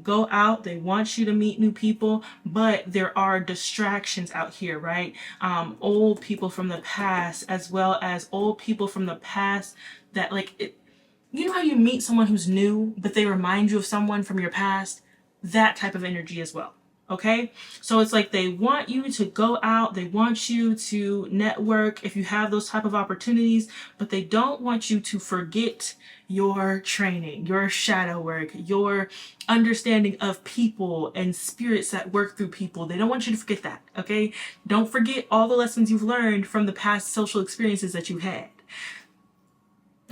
go out. They want you to meet new people, but there are distractions out here, right? Old people from the past, as well as old people from the past that you know how you meet someone who's new, but they remind you of someone from your past? That type of energy as well. Okay, so it's like they want you to go out, they want you to network if you have those type of opportunities, but they don't want you to forget your training, your shadow work, your understanding of people and spirits that work through people. They don't want you to forget that. Okay, don't forget all the lessons you've learned from the past social experiences that you had.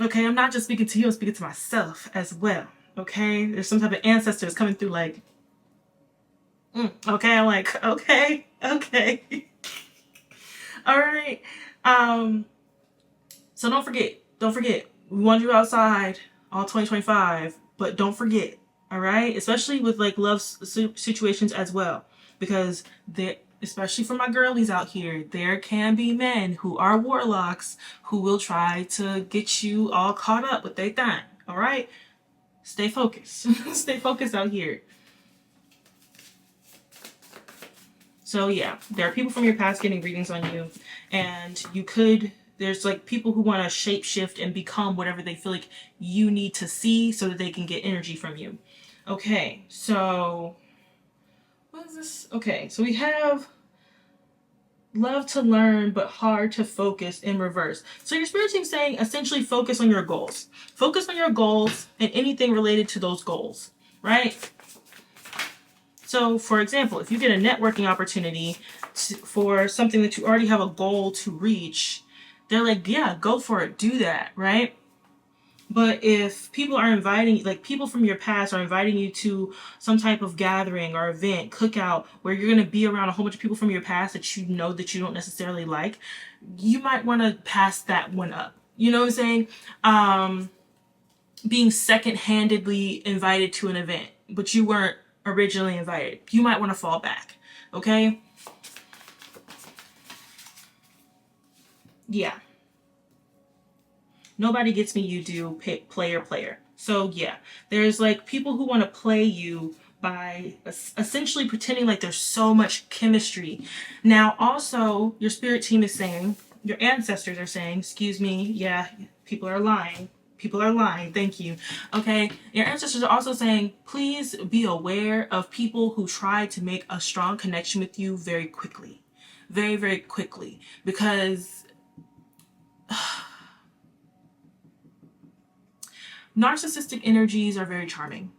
Okay, I'm not just speaking to you, I'm speaking to myself as well. Okay, there's some type of ancestors coming through like, okay, I'm like, okay. All right. So don't forget, we want you outside all 2025, but don't forget, all right? Especially with like love situations as well, because especially for my girlies out here, there can be men who are warlocks who will try to get you all caught up with their thing, all right? Stay focused. Stay focused out here. So yeah, there are people from your past getting readings on you, and there's like people who want to shapeshift and become whatever they feel like you need to see so that they can get energy from you. Okay, so what is this? Okay, so we have love to learn but hard to focus in reverse. So your spirit team's saying essentially focus on your goals. Focus on your goals and anything related to those goals, right? So, for example, if you get a networking opportunity for something that you already have a goal to reach, they're like, yeah, go for it, do that, right? But if people are inviting, like people from your past are inviting you to some type of gathering or event, cookout, where you're going to be around a whole bunch of people from your past that you know that you don't necessarily like, you might want to pass that one up. You know what I'm saying? Being second-handedly invited to an event, but you weren't originally invited. You might want to fall back. Okay? Yeah. Nobody gets me, you do. Player. So yeah, there's like people who want to play you by essentially pretending like there's so much chemistry. Now also, your spirit team is saying, your ancestors are saying, excuse me, yeah, people are lying. Thank you. Okay. Your ancestors are also saying, please be aware of people who try to make a strong connection with you very quickly. Very, very quickly. Because narcissistic energies are very charming.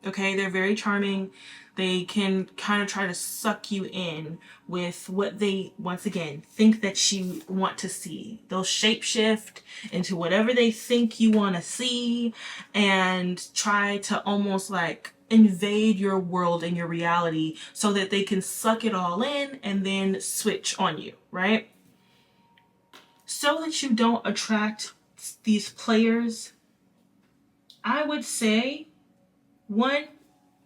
Okay, they're very charming. They can kind of try to suck you in with what they, once again, think that you want to see. They'll shapeshift into whatever they think you want to see and try to almost like invade your world and your reality so that they can suck it all in and then switch on you, right? So that you don't attract these players, I would say,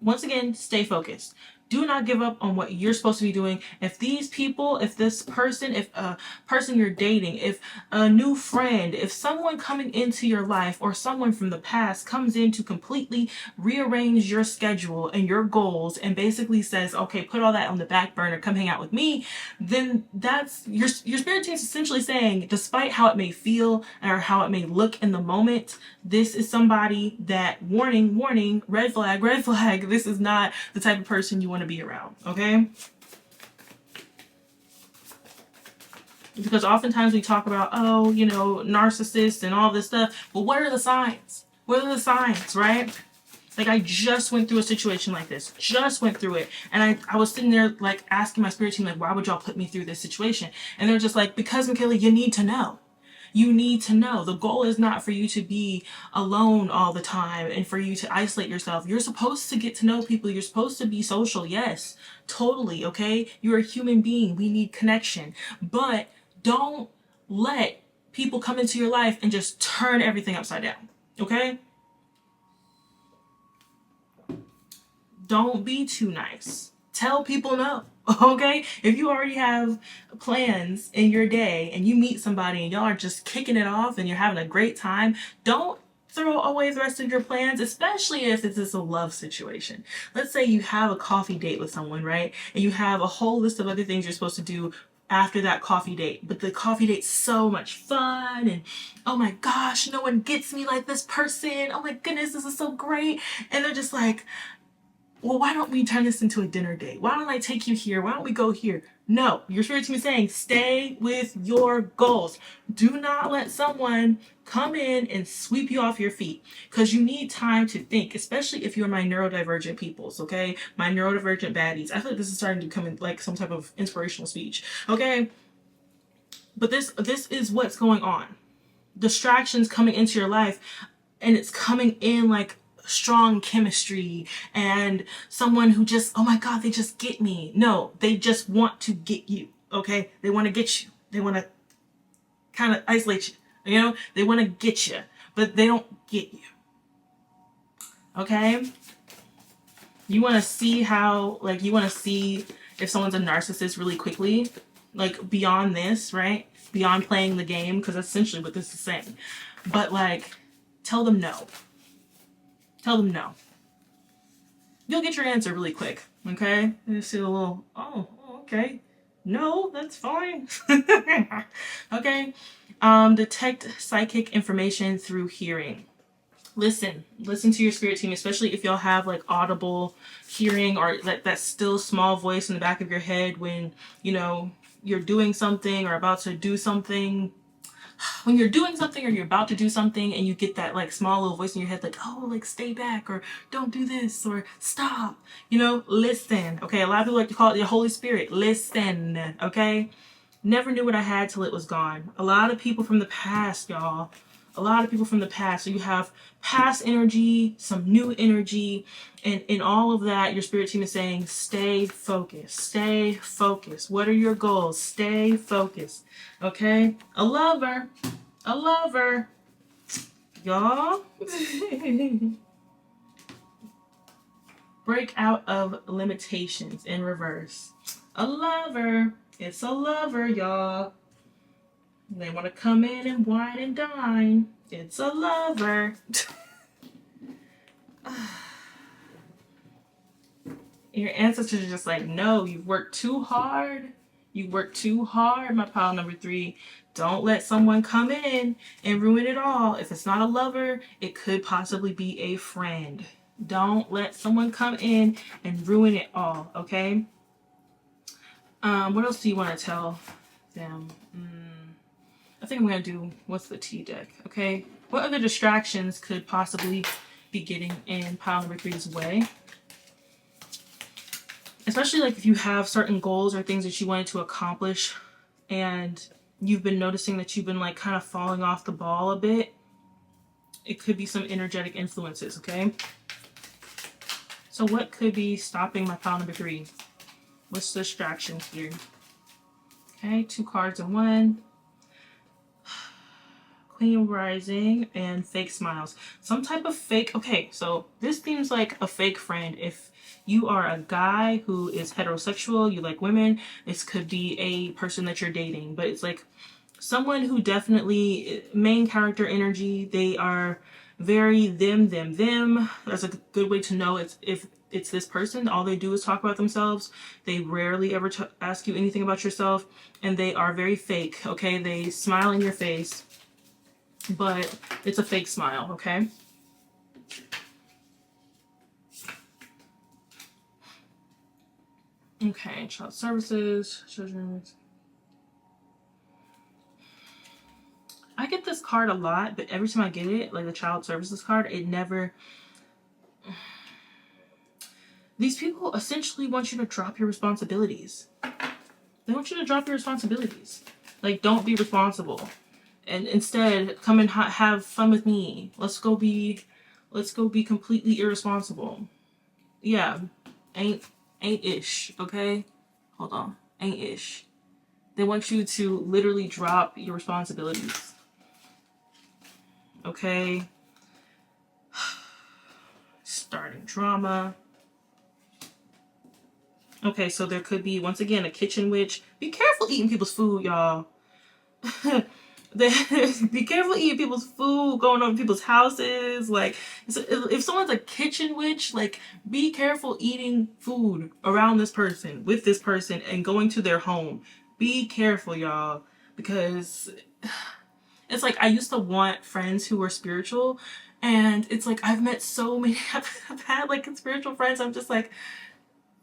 once again, stay focused. Do not give up on what you're supposed to be doing. If this person, if a person you're dating, if a new friend, if someone coming into your life or someone from the past comes in to completely rearrange your schedule and your goals and basically says, okay, put all that on the back burner, come hang out with me, then that's your spirit team is essentially saying, despite how it may feel or how it may look in the moment, this is somebody that, warning, red flag, this is not the type of person you want to be around, okay? Because oftentimes we talk about, narcissists and all this stuff, but what are the signs? What are the signs, right? Like, I just went through a situation like this. Just went through it. And I was sitting there, like, asking my spirit team, like, why would y'all put me through this situation? And they're just like, because, Michaela, you need to know. You need to know. The goal is not for you to be alone all the time and for you to isolate yourself. You're supposed to get to know people. You're supposed to be social. Yes, totally. Okay. You're a human being. We need connection. But don't let people come into your life and just turn everything upside down. Okay. Don't be too nice. Tell people no. Okay? If you already have plans in your day and you meet somebody and y'all are just kicking it off and you're having a great time, don't throw away the rest of your plans, especially if this is a love situation. Let's say you have a coffee date with someone, right? And you have a whole list of other things you're supposed to do after that coffee date, but the coffee date's so much fun and oh my gosh, no one gets me like this person, oh my goodness, this is so great, and they're just like, well, why don't we turn this into a dinner date? Why don't I take you here? Why don't we go here? No, your spirit team is saying stay with your goals. Do not let someone come in and sweep you off your feet, because you need time to think, especially if you're my neurodivergent peoples, okay? My neurodivergent baddies. I feel like this is starting to become like some type of inspirational speech, okay? But this is what's going on. Distractions coming into your life, and it's coming in like strong chemistry and someone who just, oh my god, they just get me. No, they just want to get you. Okay, they want to get you. They want to kind of isolate you. You know, they want to get you, but they don't get you. Okay, you want to see how, like, you want to see if someone's a narcissist really quickly, like beyond this, right? Beyond playing the game, because that's essentially what this is saying. But like, tell them no. Tell them no. You'll get your answer really quick, okay? You see a little, oh, okay. No, that's fine. Okay? Detect psychic information through hearing. Listen to your spirit team, especially if y'all have like audible hearing or that still small voice in the back of your head when, you know, you're doing something or about to do something. When you're doing something or you're about to do something and you get that like small little voice in your head like, oh, like stay back or don't do this or stop, you know, listen. Okay, a lot of people like to call it your Holy Spirit. Listen, okay? Never knew what I had till it was gone. A lot of people from the past, y'all. A lot of people from the past. So you have past energy, some new energy, and in all of that, your spirit team is saying, stay focused. Stay focused. What are your goals? Stay focused. Okay? A lover. A lover. Y'all. Break out of limitations in reverse. A lover. It's a lover, y'all. They want to come in and wine and dine. It's a lover. Your ancestors are just like, no, you've worked too hard. You worked too hard, my pile number 3. Don't let someone come in and ruin it all. If it's not a lover, it could possibly be a friend. Don't let someone come in and ruin it all, okay? What else do you want to tell them? I think I'm going to do, what's the T deck, okay? What other distractions could possibly be getting in pile number 3's way? Especially like if you have certain goals or things that you wanted to accomplish and you've been noticing that you've been like kind of falling off the ball a bit. It could be some energetic influences, okay? So what could be stopping my pile number 3? What's the distractions here? Okay, 2 cards in 1. Queen Rising and fake smiles. Some type of fake. Okay, so this seems like a fake friend. If you are a guy who is heterosexual, you like women, this could be a person that you're dating. But it's like someone who definitely, main character energy, they are very them. That's a good way to know if it's this person. All they do is talk about themselves. They rarely ever ask you anything about yourself. And they are very fake, okay? They smile in your face, but it's a fake smile, okay? Okay, child services, children. I get this card a lot, but every time I get it, like the child services card, it never... These people essentially want you to drop your responsibilities. They want you to drop your responsibilities. Like, don't be responsible. and instead come and have fun with me. Let's go be completely irresponsible. Yeah, ain't ish, okay? Hold on. Ain't ish. They want you to literally drop your responsibilities. Okay? Starting drama. Okay, so there could be, once again, a kitchen witch. Be careful eating people's food, y'all. Be careful eating people's food, going over people's houses. Like, if someone's a kitchen witch, like, be careful eating food around this person, with this person, and going to their home. Be careful, y'all, because it's like I used to want friends who were spiritual, and it's like I've met so many. I've had like spiritual friends. I'm just like,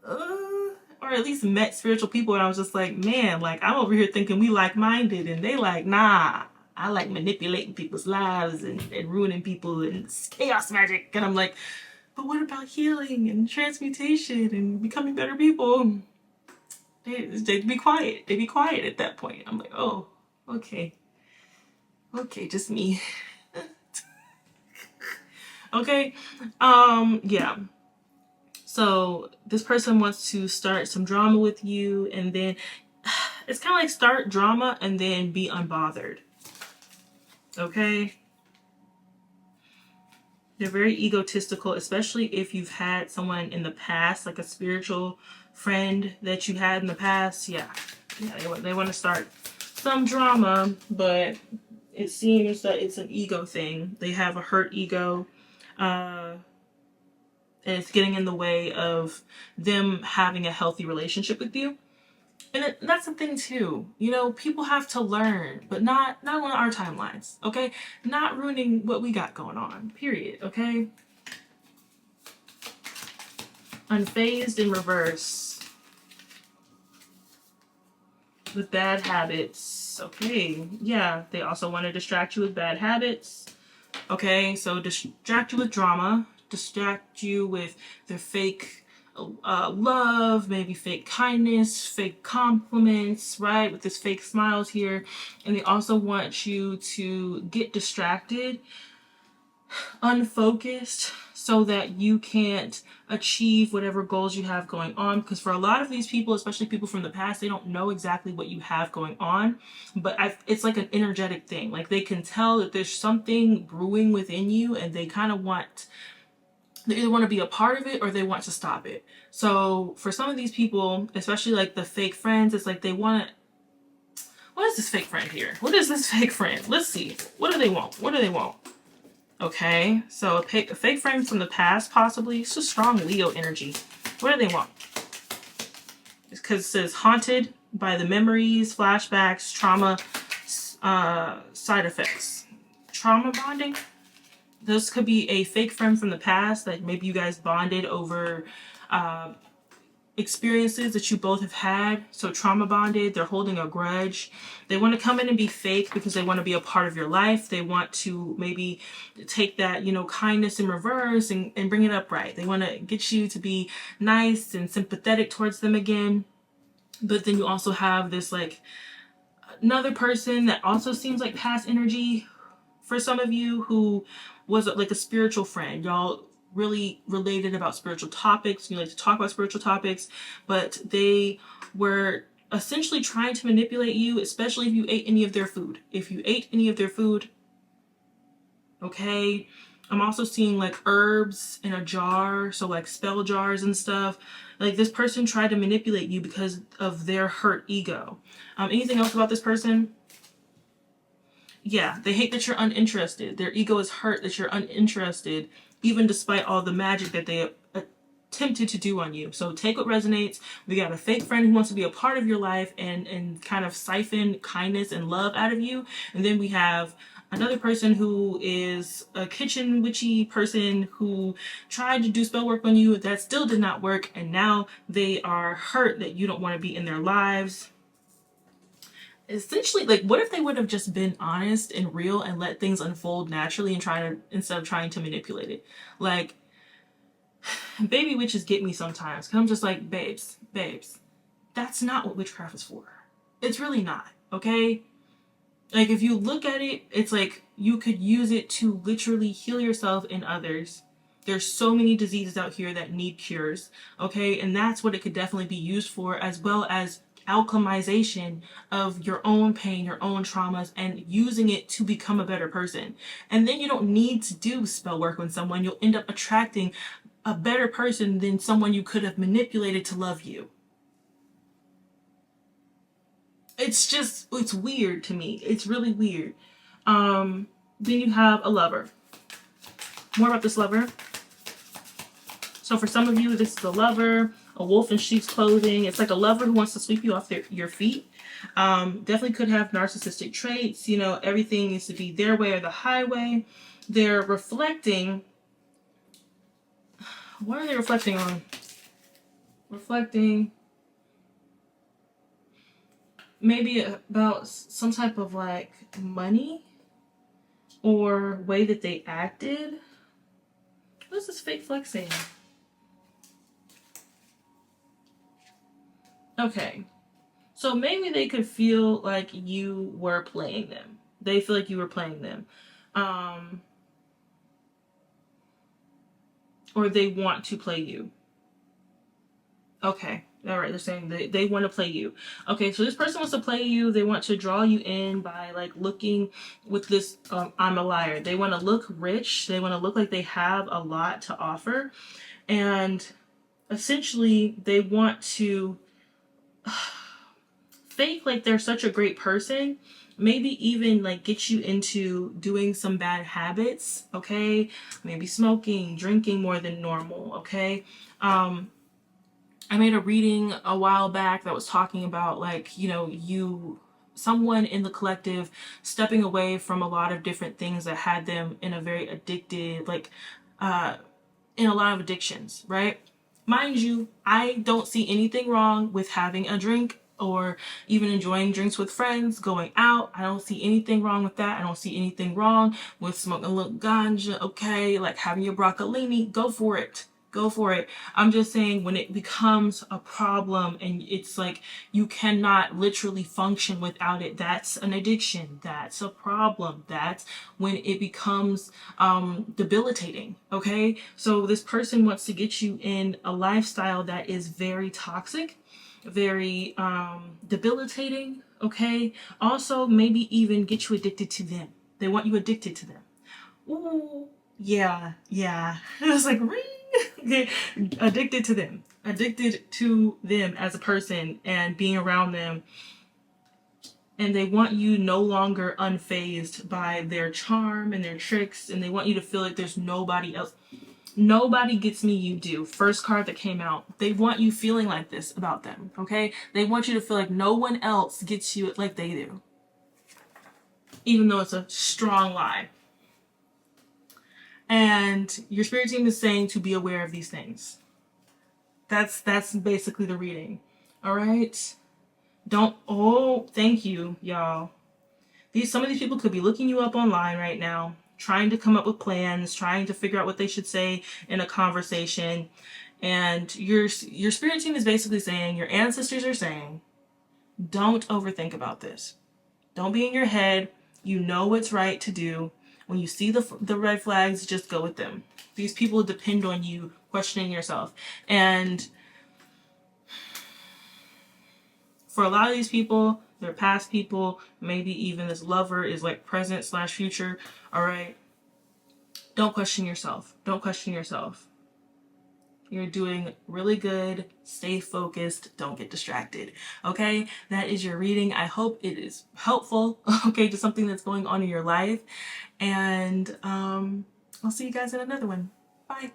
or at least met spiritual people, and I was just like, man, like I'm over here thinking we like-minded, and they like, nah, I like manipulating people's lives and ruining people and chaos magic. And I'm like, but what about healing and transmutation and becoming better people? They'd be quiet. They'd be quiet at that point. I'm like, oh, okay. Okay, just me. Okay. Yeah. So this person wants to start some drama with you, and then it's kind of like start drama and then be unbothered. Okay? They're very egotistical, especially if you've had someone in the past, like a spiritual friend that you had in the past. Yeah, they want to start some drama, but it seems that it's an ego thing. They have a hurt ego. And it's getting in the way of them having a healthy relationship with you. And that's the thing too. You know, people have to learn, but not on our timelines, okay? Not ruining what we got going on, period, okay? Unfazed in reverse. With bad habits. Okay, yeah, they also want to distract you with bad habits. Okay, so distract you with drama. Distract you with their fake love, maybe fake kindness, fake compliments, right? With this fake smiles here. And they also want you to get distracted, unfocused, so that you can't achieve whatever goals you have going on. Because for a lot of these people, especially people from the past, they don't know exactly what you have going on. But it's like an energetic thing. Like they can tell that there's something brewing within you, and they kind of want, they either want to be a part of it or they want to stop it. So for some of these people, especially like the fake friends, it's like they want to, what is this fake friend here? What is this fake friend? Let's see. What do they want? What do they want? Okay, so a fake friend from the past, possibly. It's a strong Leo energy. What do they want? It's because it says haunted by the memories, flashbacks, trauma, side effects. Trauma bonding? This could be a fake friend from the past that maybe you guys bonded over experiences that you both have had. So trauma bonded, they're holding a grudge. They want to come in and be fake because they want to be a part of your life. They want to maybe take that, you know, kindness in reverse and bring it up right. They want to get you to be nice and sympathetic towards them again. But then you also have this like another person that also seems like past energy for some of you, who was like a spiritual friend. Y'all really related about spiritual topics. You like to talk about spiritual topics, but they were essentially trying to manipulate you, especially if you ate any of their food. If you ate any of their food, okay? I'm also seeing like herbs in a jar, so like spell jars and stuff. Like this person tried to manipulate you because of their hurt ego. Anything else about this person? Yeah, they hate that you're uninterested. Their ego is hurt that you're uninterested, even despite all the magic that they attempted to do on you. So take what resonates. We got a fake friend who wants to be a part of your life and kind of siphon kindness and love out of you. And then we have another person who is a kitchen witchy person who tried to do spell work on you that still did not work. And now they are hurt that you don't want to be in their lives. Essentially, like, what if they would have just been honest and real and let things unfold naturally and instead of trying to manipulate it? Like, baby witches get me sometimes because I'm just like, babes, that's not what witchcraft is for. It's really not, okay? Like, if you look at it, it's like you could use it to literally heal yourself and others. There's so many diseases out here that need cures, okay? And that's what it could definitely be used for, as well as alchemization of your own pain, your own traumas, and using it to become a better person. And then you don't need to do spell work on someone. You'll end up attracting a better person than someone you could have manipulated to love you. It's just, it's weird to me. It's really weird. Then you have a lover. More about this lover. So for some of you, this is a lover, a wolf in sheep's clothing. It's like a lover who wants to sweep you off your feet. Definitely could have narcissistic traits. You know, everything needs to be their way or the highway. They're reflecting. What are they reflecting on? Reflecting maybe about some type of like money or way that they acted. What is this fake flex saying? Okay. So maybe they could feel like you were playing them. They feel like you were playing them. Or they want to play you. Okay. All right. They're saying they want to play you. Okay. So this person wants to play you. They want to draw you in by like looking with this, I'm a liar. They want to look rich. They want to look like they have a lot to offer. And essentially they want to fake like they're such a great person, maybe even like get you into doing some bad habits, okay? Maybe smoking, drinking more than normal, okay? I made a reading a while back that was talking about like, you know, someone in the collective stepping away from a lot of different things that had them in a very addicted, like in a lot of addictions, right? Mind you, I don't see anything wrong with having a drink or even enjoying drinks with friends, going out. I don't see anything wrong with that. I don't see anything wrong with smoking a little ganja, okay? Like having your broccolini, go for it. Go for it. I'm just saying when it becomes a problem and it's like you cannot literally function without it, that's an addiction. That's a problem. That's when it becomes debilitating. Okay. So this person wants to get you in a lifestyle that is very toxic, very debilitating. Okay. Also, maybe even get you addicted to them. They want you addicted to them. Ooh, yeah, yeah. It was like, ring. Okay, addicted to them, addicted to them as a person and being around them. And they want you no longer unfazed by their charm and their tricks. And they want you to feel like there's nobody else. Nobody gets me, you do. First card that came out. They want you feeling like this about them, okay? They want you to feel like no one else gets you like they do. Even though it's a strong lie. And your spirit team is saying to be aware of these things. That's basically the reading. All right. Thank you, y'all. Some of these people could be looking you up online right now, trying to come up with plans, trying to figure out what they should say in a conversation. And your spirit team is basically saying, your ancestors are saying, don't overthink about this. Don't be in your head. You know what's right to do. When you see the red flags, just go with them. These people depend on you questioning yourself. And for a lot of these people, they're past people. Maybe even this lover is like present/future. All right. Don't question yourself. Don't question yourself. You're doing really good. Stay focused. Don't get distracted. Okay? That is your reading. I hope it is helpful, okay, to something that's going on in your life. And I'll see you guys in another one. Bye.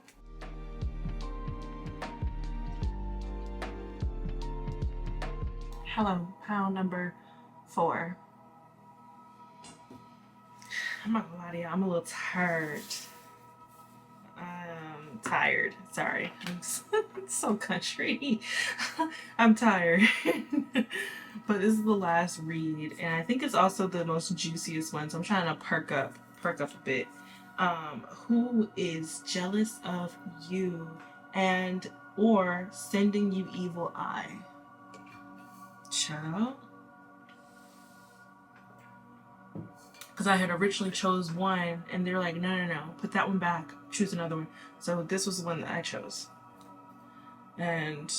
Hello, pile number 4. I'm not gonna lie to you, I'm a little tired. Tired. Sorry. I'm so country. I'm tired. But this is the last read, and I think it's also the most juiciest one, so I'm trying to perk up a bit. Who is jealous of you and or sending you evil eye? Child. because I had originally chose one, and they're like, no, no, no, put that one back, choose another one. So this was the one that I chose, and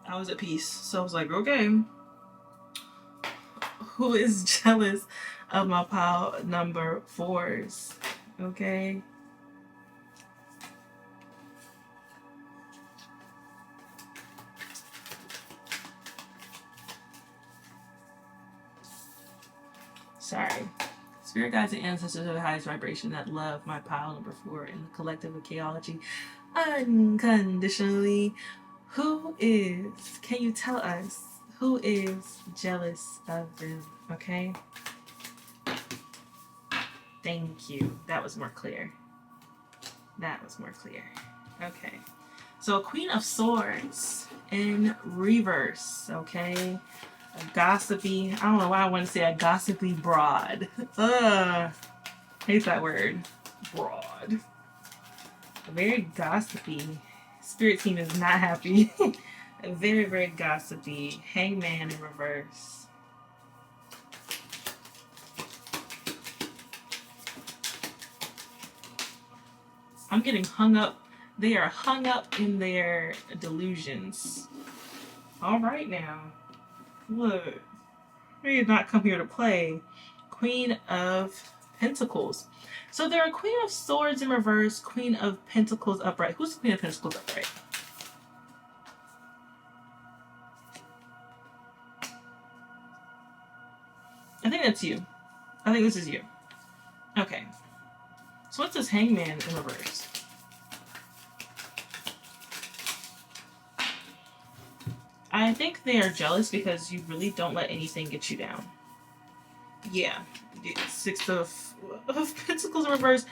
I was at peace. So I was like, okay, who is jealous of my pile number fours? Okay. Sorry. Spirit guides and ancestors are the highest vibration that love my pile number four in the collective of chaology unconditionally. Who is, can you tell us, who is jealous of them? Okay. Thank you. That was more clear. That was more clear. Okay. So, Queen of Swords in reverse. Okay. A gossipy, I don't know why I want to say a gossipy broad. Ugh. Hate that word. Broad. Very gossipy. Spirit team is not happy. Very, very gossipy. Hangman in reverse. I'm getting hung up. They are hung up in their delusions. All right now. Look. We did not come here to play. Queen of Pentacles. So there are Queen of Swords in reverse, Queen of Pentacles upright. Who's the Queen of Pentacles upright? I think that's you. I think this is you. Okay. So what's this Hangman in reverse? I think they are jealous because you really don't let anything get you down. Yeah. Six of Pentacles in reverse.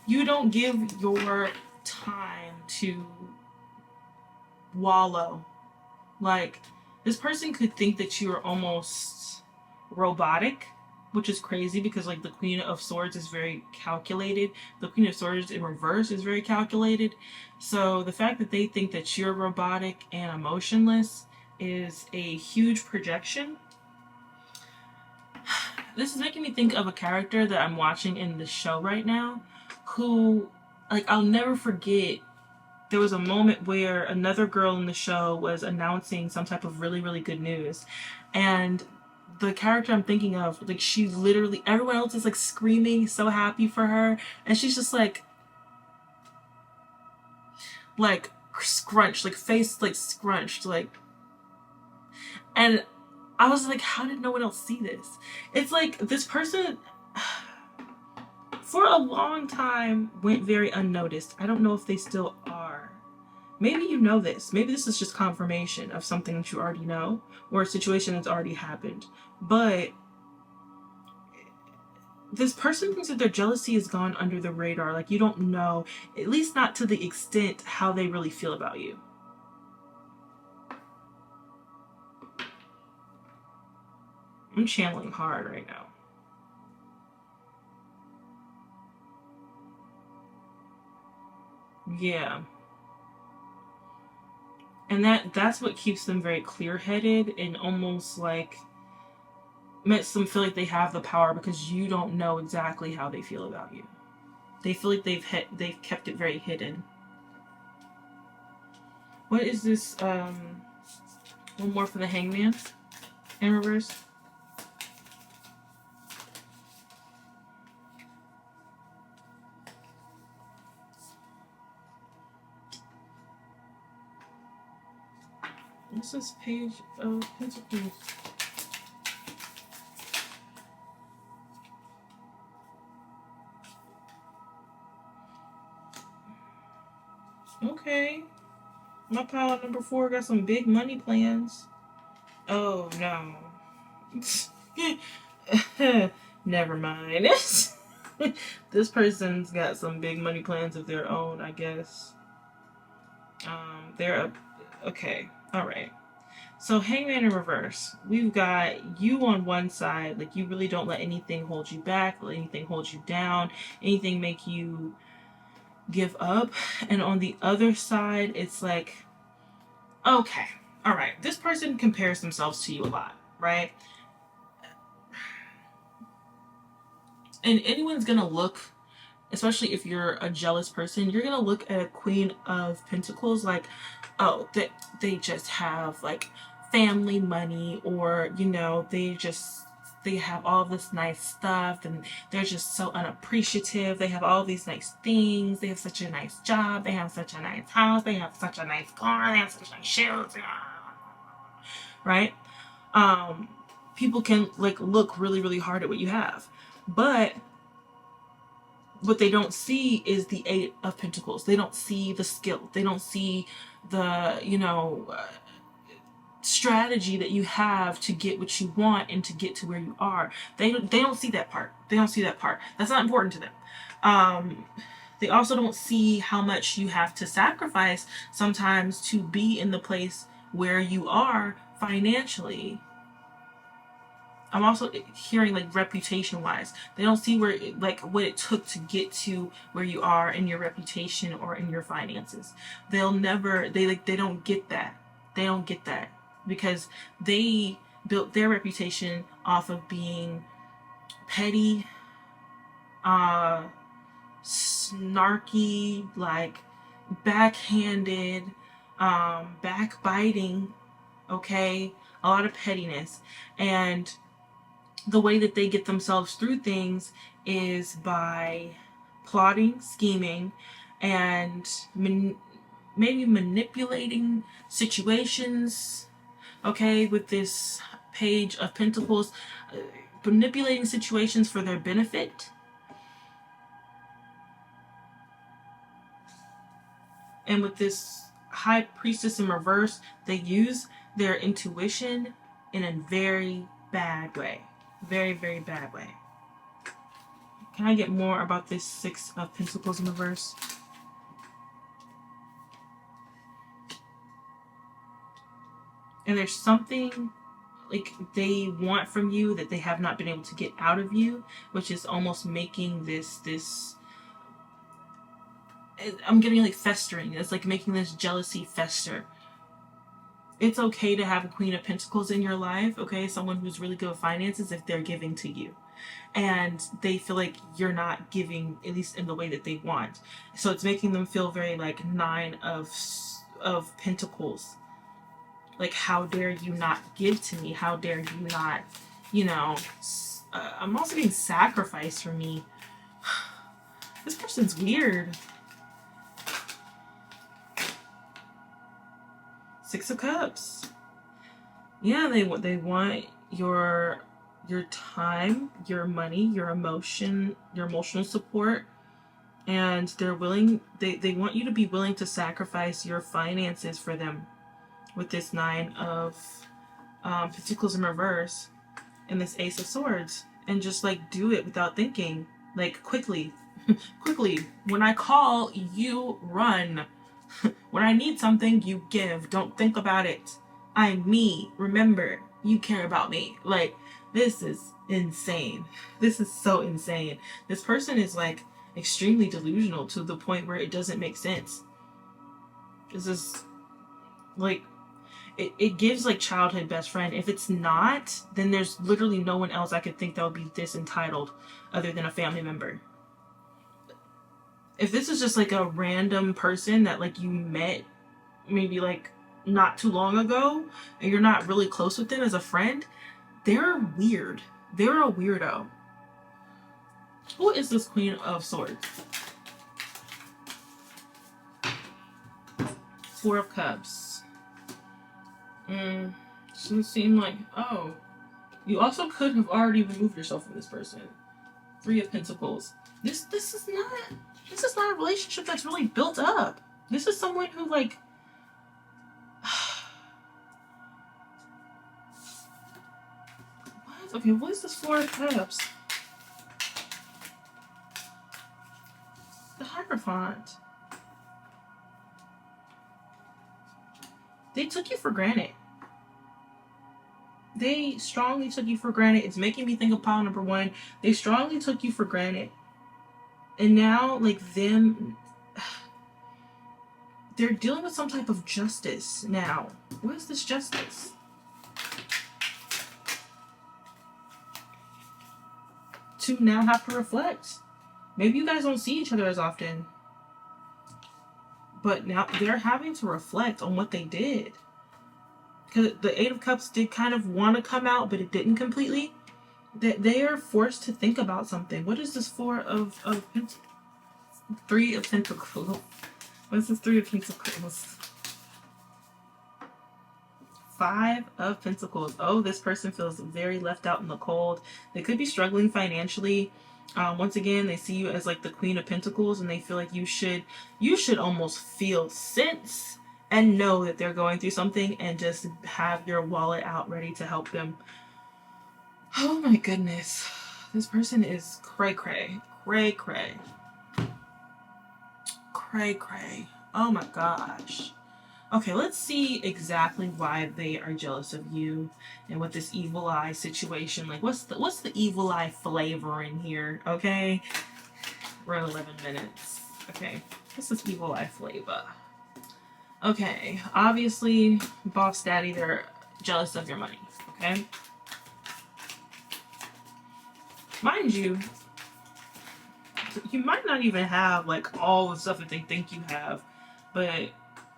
You don't give your time to wallow. Like, this person could think that you are almost robotic, which is crazy because, like, the Queen of Swords is very calculated. The Queen of Swords in reverse is very calculated. So the fact that they think that you're robotic and emotionless is a huge projection. This is making me think of a character that I'm watching in the show right now who, like, I'll never forget. There was a moment where another girl in the show was announcing some type of really, really good news. And the character I'm thinking of, like, she literally, everyone else is like screaming, so happy for her. And she's just like scrunched, like face like scrunched, like. And I was like, how did no one else see this? It's like this person for a long time went very unnoticed. I don't know if they still are. Maybe you know this. Maybe this is just confirmation of something that you already know or a situation that's already happened. But this person thinks that their jealousy has gone under the radar. Like, you don't know, at least not to the extent how they really feel about you. I'm channeling hard right now. Yeah. And that's what keeps them very clear-headed and almost like makes them feel like they have the power because you don't know exactly how they feel about you. They feel like they've kept it very hidden. What is this? One more for the Hangman in reverse. What's this Page of Pentacles? Okay. My pile number 4 got some big money plans. Oh no. Never mind. This person's got some big money plans of their own, I guess. They're okay. All right. So Hangman in reverse. We've got you on one side, like you really don't let anything hold you back, let anything hold you down, anything make you give up. And on the other side, it's like, okay, all right, this person compares themselves to you a lot, right? And anyone's gonna look, especially if you're a jealous person, you're gonna look at a Queen of Pentacles like, oh, that they just have like family money, or you know, they have all this nice stuff and they're just so unappreciative. They have all these nice things. They have such a nice job. They have such a nice house. They have such a nice car. They have such nice shoes. Right? Um, People can like look really, really hard at what you have, but what they don't see is the Eight of Pentacles. They don't see the skill. They don't see the, strategy that you have to get what you want and to get to where you are. They don't see that part. They don't see that part. That's not important to them. They also don't see how much you have to sacrifice sometimes to be in the place where you are financially. I'm also hearing like reputation wise. They don't see where like what it took to get to where you are in your reputation or in your finances. They'll never they don't get that. They don't get that because they built their reputation off of being petty, snarky, like backhanded, backbiting, okay? A lot of pettiness. And the way that they get themselves through things is by plotting, scheming, and maybe manipulating situations. Okay, with this Page of Pentacles, manipulating situations for their benefit. And with this High Priestess in reverse, they use their intuition in a very bad way. Very, very bad way. Can I get more about this Six of Pentacles in reverse? And there's something like they want from you that they have not been able to get out of you, which is almost making this I'm getting like festering. It's like making this jealousy fester. It's okay to have a Queen of Pentacles in your life, okay? Someone who's really good with finances if they're giving to you. And they feel like you're not giving, at least in the way that they want. So it's making them feel very like Nine of Pentacles. Like, how dare you not give to me? How dare you not, I'm also being sacrificed for me. This person's weird. Six of Cups. Yeah, they want your time, your money, your emotional support, and they're willing. They want you to be willing to sacrifice your finances for them. With this Nine of Pentacles in reverse, and this Ace of Swords, and just like do it without thinking, like quickly, quickly. When I call, you run. When I need something, you give. Don't think about it. I'm me. Remember, you care about me. Like, this is insane. This is so insane. This person is like extremely delusional to the point where it doesn't make sense. This is like, it gives like childhood best friend. If it's not, then there's literally no one else I could think that would be this entitled other than a family member. If this is just like a random person that like you met maybe like not too long ago and you're not really close with them as a friend, they're weird. They're a weirdo. Who is this Queen of Swords? Four of Cups. Doesn't seem like, oh. You also could have already removed yourself from this person. Three of Pentacles. This is not a relationship that's really built up. This is someone who like what? Okay, what is this Four of Cups? The Hierophant. They took you for granted. They strongly took you for granted. It's making me think of pile number one. They strongly took you for granted. And now, like, they're dealing with some type of justice now. What is this justice? to now have to reflect. Maybe you guys don't see each other as often, but now they're having to reflect on what they did. Because the Eight of Cups did kind of want to come out, but it didn't completely. That they are forced to think about something. What is this Four of Pentacles? Three of Pentacles. What is this Three of Pentacles? Five of Pentacles. Oh, this person feels very left out in the cold. They could be struggling financially. Once again, they see you as like the Queen of Pentacles, and they feel like you should almost feel sense and know that they're going through something, and just have your wallet out ready to help them. Oh my goodness. This person is cray cray. Cray cray. Cray cray. Oh my gosh. Okay, let's see exactly why they are jealous of you, and what this evil eye situation, like what's the evil eye flavor in here, okay? We're at 11 minutes. Okay, what's this evil eye flavor? Okay, obviously, boss daddy, they're jealous of your money, okay? Mind you, you might not even have like all the stuff that they think you have, but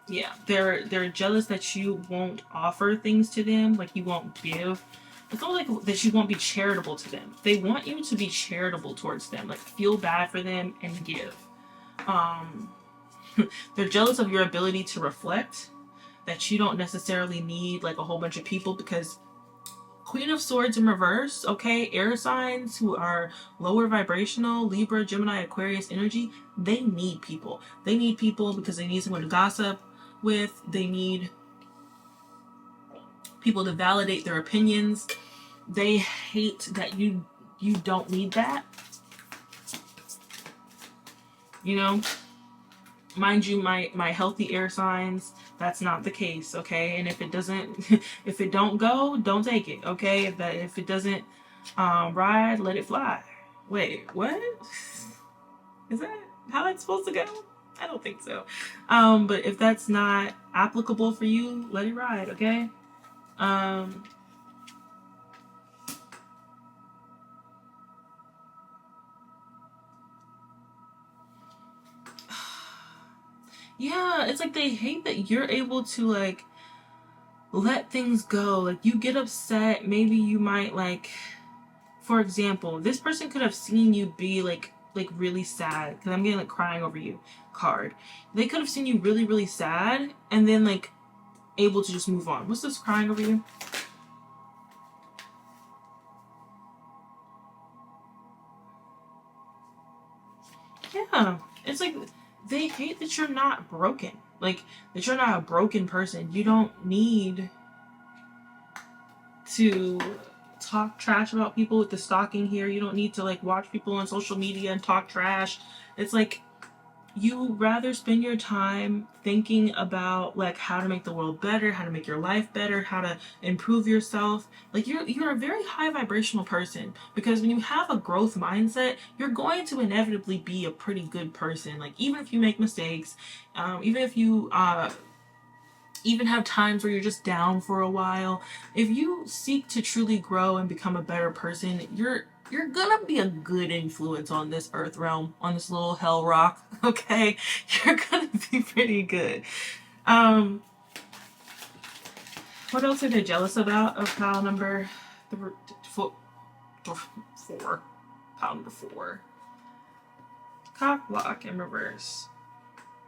yeah, they're jealous that you won't offer things to them, like you won't give. It's not like that you won't be charitable to them. They want you to be charitable towards them, like feel bad for them and give. They're jealous of your ability to reflect, that you don't necessarily need like a whole bunch of people, because Queen of Swords in reverse, okay, air signs who are lower vibrational, Libra, Gemini, Aquarius energy, they need people. They need people because they need someone to gossip with. They need people to validate their opinions. They hate that you don't need that. You know? Mind you, my healthy air signs, that's not the case, okay? And if it doesn't, if it don't go, don't take it, okay? If it doesn't ride, let it fly. Wait, what? Is that how that's supposed to go? I don't think so. But if that's not applicable for you, let it ride, okay? Yeah, it's like they hate that you're able to like let things go. Like you get upset, maybe you might like, for example, this person could have seen you be like really sad, because I'm getting like crying over you card. They could have seen you really, really sad and then like able to just move on. What's this crying over you? Yeah, it's like they hate that you're not broken. Like that you're not a broken person. You don't need to talk trash about people with the stalking here. You don't need to like watch people on social media and talk trash. It's like you rather spend your time thinking about like how to make the world better, how to make your life better, how to improve yourself. Like you're a very high vibrational person, because when you have a growth mindset, you're going to inevitably be a pretty good person. Like even if you make mistakes, even if you even have times where you're just down for a while, if you seek to truly grow and become a better person, you're gonna be a good influence on this earth realm, on this little hell rock, okay? You're gonna be pretty good. What else are they jealous about of pile number four? Pile number 4. Cock block in reverse.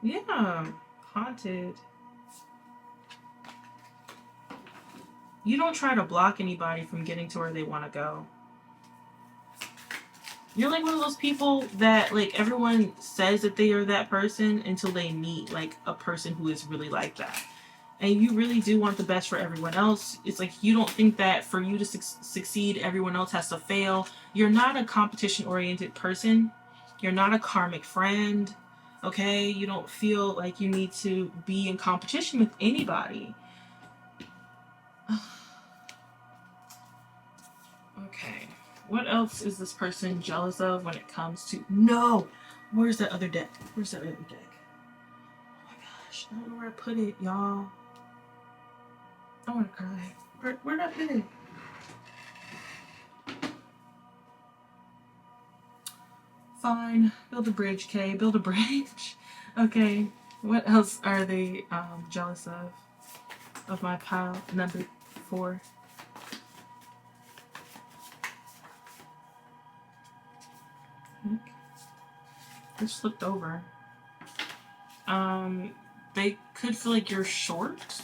Yeah, haunted. You don't try to block anybody from getting to where they want to go. You're like one of those people that like everyone says that they are that person until they meet like a person who is really like that. And you really do want the best for everyone else. It's like you don't think that for you to succeed, everyone else has to fail. You're not a competition-oriented person. You're not a karmic friend. Okay? You don't feel like you need to be in competition with anybody. Okay. What else is this person jealous of when it comes to... No! Where's that other deck? Where's that other deck? Oh my gosh. I don't know where I put it, y'all. I want to cry. Where'd I put it? Fine. Build a bridge, Kay. Build a bridge. Okay. What else are they jealous of? Of my pile number 4. I just looked over. They could feel like you're short,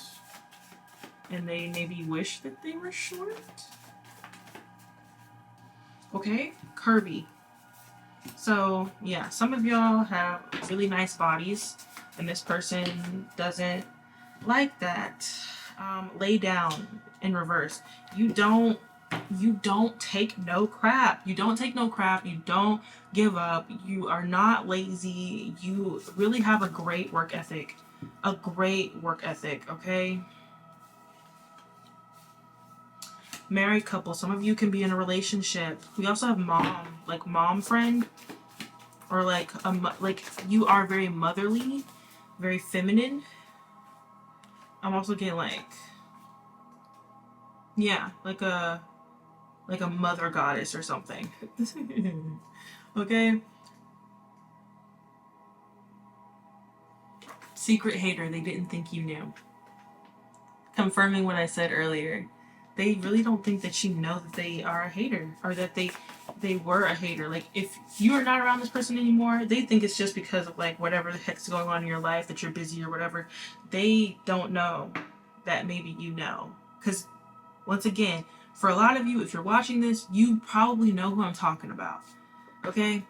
and they maybe wish that they were short. Okay, curvy. So yeah, some of y'all have really nice bodies, and this person doesn't like that. Lay down in reverse. You don't take no crap. You don't take no crap. You don't give up. You are not lazy. You really have a great work ethic. A great work ethic, okay? Married couple. Some of you can be in a relationship. We also have mom, like mom friend, or like you are very motherly, very feminine. I'm also getting like, yeah, like a mother goddess or something. Okay? Secret hater, they didn't think you knew. Confirming what I said earlier. They really don't think that you know that they are a hater, or that they were a hater. Like, if you are not around this person anymore, they think it's just because of like whatever the heck's going on in your life, that you're busy or whatever. They don't know that maybe you know. Because once again, for a lot of you, if you're watching this, you probably know who I'm talking about. Okay?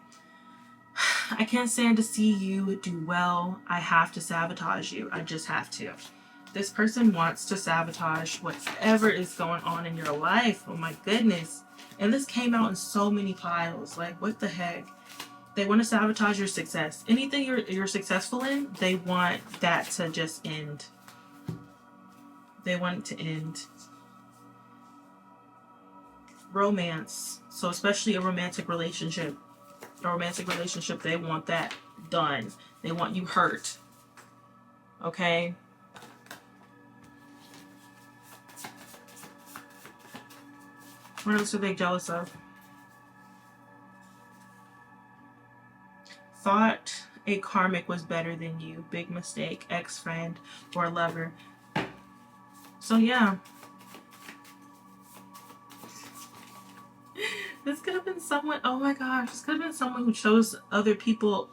I can't stand to see you do well. I have to sabotage you. I just have to. This person wants to sabotage whatever is going on in your life. Oh my goodness. And this came out in so many piles. Like, what the heck? They want to sabotage your success. Anything you're successful in, they want that to just end. They want it to end. Romance. So especially a romantic relationship. They want that done. They want you hurt. Okay? What else are they jealous of? Thought a karmic was better than you. Big mistake. Ex-friend or lover. So yeah. This could have been someone, oh my gosh, this could have been someone who chose other people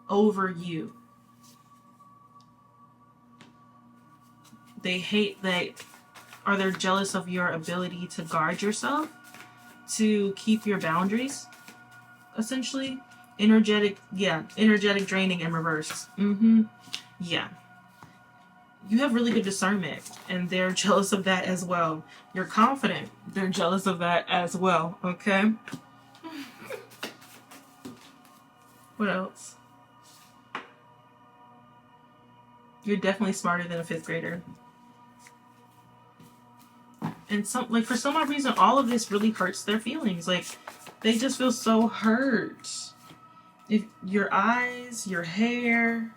over you. They hate that, or they're jealous of your ability to guard yourself, to keep your boundaries, essentially. Energetic draining in reverse. Yeah. You have really good discernment, and they're jealous of that as well. You're confident. They're jealous of that as well, okay? What else? You're definitely smarter than a 5th grader. And for some odd reason, all of this really hurts their feelings. Like, they just feel so hurt. If your eyes, your hair,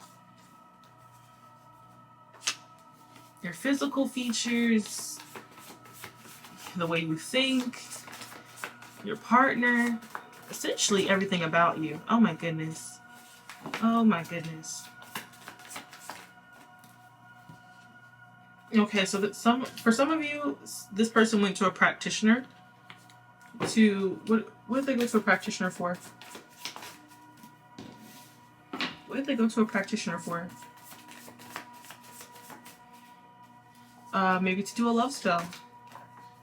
your physical features, the way you think, your partner, essentially everything about you. Oh my goodness. Oh my goodness. Okay, so for some of you, this person went to a practitioner to, what did they go to a practitioner for? What did they go to a practitioner for? Maybe to do a love spell.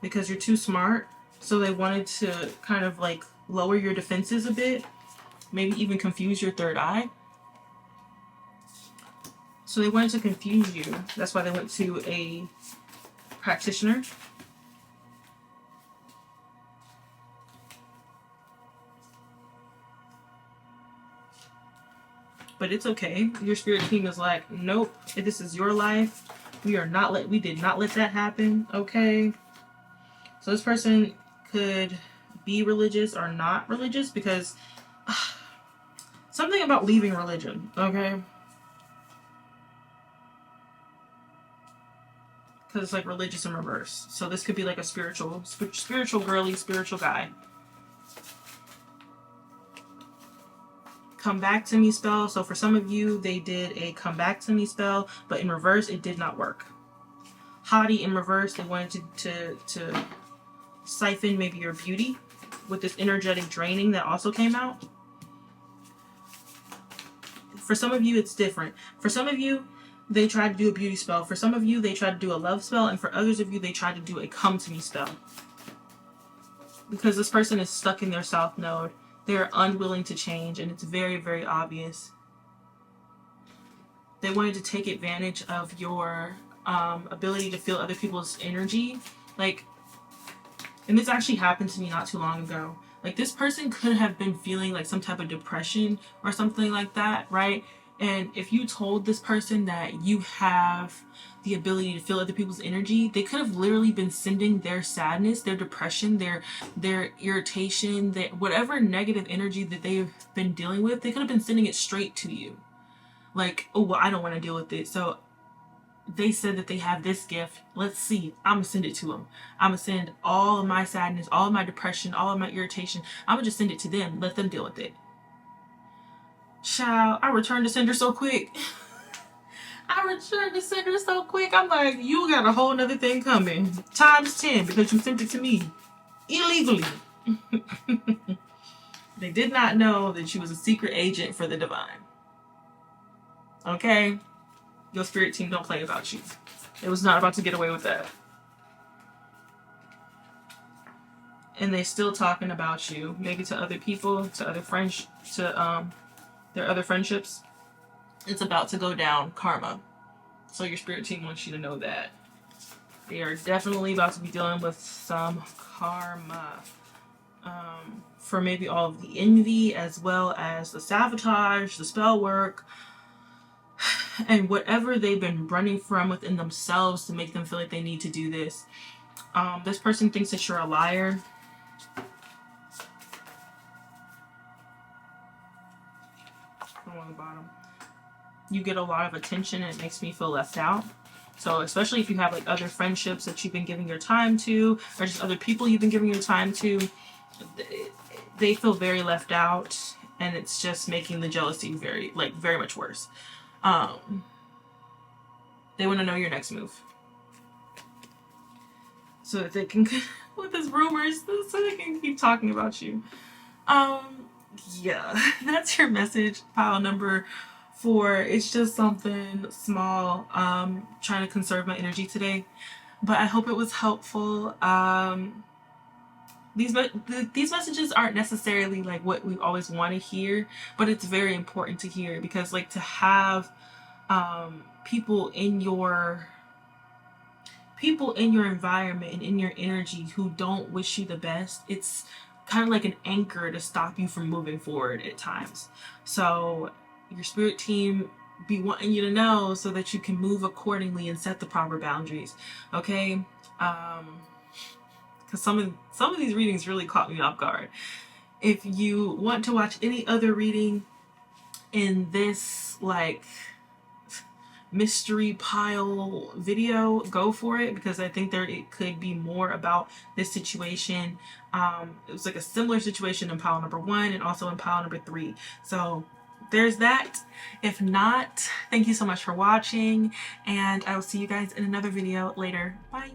Because you're too smart. So they wanted to kind of like lower your defenses a bit. Maybe even confuse your third eye. So they wanted to confuse you. That's why they went to a practitioner. But it's okay. Your spirit team is like, nope, this is your life. We did not let that happen, okay? So this person could be religious or not religious, because something about leaving religion, okay? Because it's like religious in reverse. So this could be like a spiritual girly, spiritual guy. come back to me spell. So for some of you, they did a come back to me spell, but in reverse, it did not work. Hottie in reverse, they wanted to siphon maybe your beauty with this energetic draining that also came out. For some of you, it's different. For some of you, they tried to do a beauty spell. For some of you, they tried to do a love spell. And for others of you, they tried to do a come to me spell. Because this person is stuck in their south node. They're unwilling to change, and it's very, very obvious. They wanted to take advantage of your ability to feel other people's energy. Like, and this actually happened to me not too long ago. Like, this person could have been feeling like some type of depression or something like that, right? And if you told this person that you have the ability to feel other people's energy, they could have literally been sending their sadness, their depression, their irritation, whatever negative energy that they've been dealing with, they could have been sending it straight to you. Like, oh, well, I don't want to deal with it. So they said that they have this gift. Let's see. I'm going to send it to them. I'm going to send all of my sadness, all of my depression, all of my irritation. I'm going to just send it to them. Let them deal with it. Child, I returned the sender so quick. I'm like, you got a whole nother thing coming. Times 10 because you sent it to me illegally. They did not know that you was a secret agent for the divine. Okay? Your spirit team don't play about you. It was not about to get away with that. And they still talking about you. Maybe to other people, to other friends, to their other friendships. It's about to go down karma. So your spirit team wants you to know that. They are definitely about to be dealing with some karma. For maybe all of the envy, as well as the sabotage, the spell work, and whatever they've been running from within themselves to make them feel like they need to do this. This person thinks that you're a liar. On the bottom. You get a lot of attention and it makes me feel left out. So especially if you have like other friendships that you've been giving your time to, or just other people you've been giving your time to, they feel very left out, and it's just making the jealousy very much worse. They want to know your next move, so that they can, with this rumors, so they can keep talking about you. Yeah, that's your message, pile number 4. It's just something small. Trying to conserve my energy today, but I hope it was helpful. These messages aren't necessarily like what we always want to hear, but it's very important to hear, because like to have people in your environment and in your energy who don't wish you the best, it's kind of like an anchor to stop you from moving forward at times. So your spirit team be wanting you to know so that you can move accordingly and set the proper boundaries. Okay? Because some of these readings really caught me off guard. If you want to watch any other reading in this like mystery pile video, go for it, because I think it could be more about this situation. It was like a similar situation in pile number 1 and also in pile number 3. So there's that. If not, thank you so much for watching, and I will see you guys in another video later. Bye.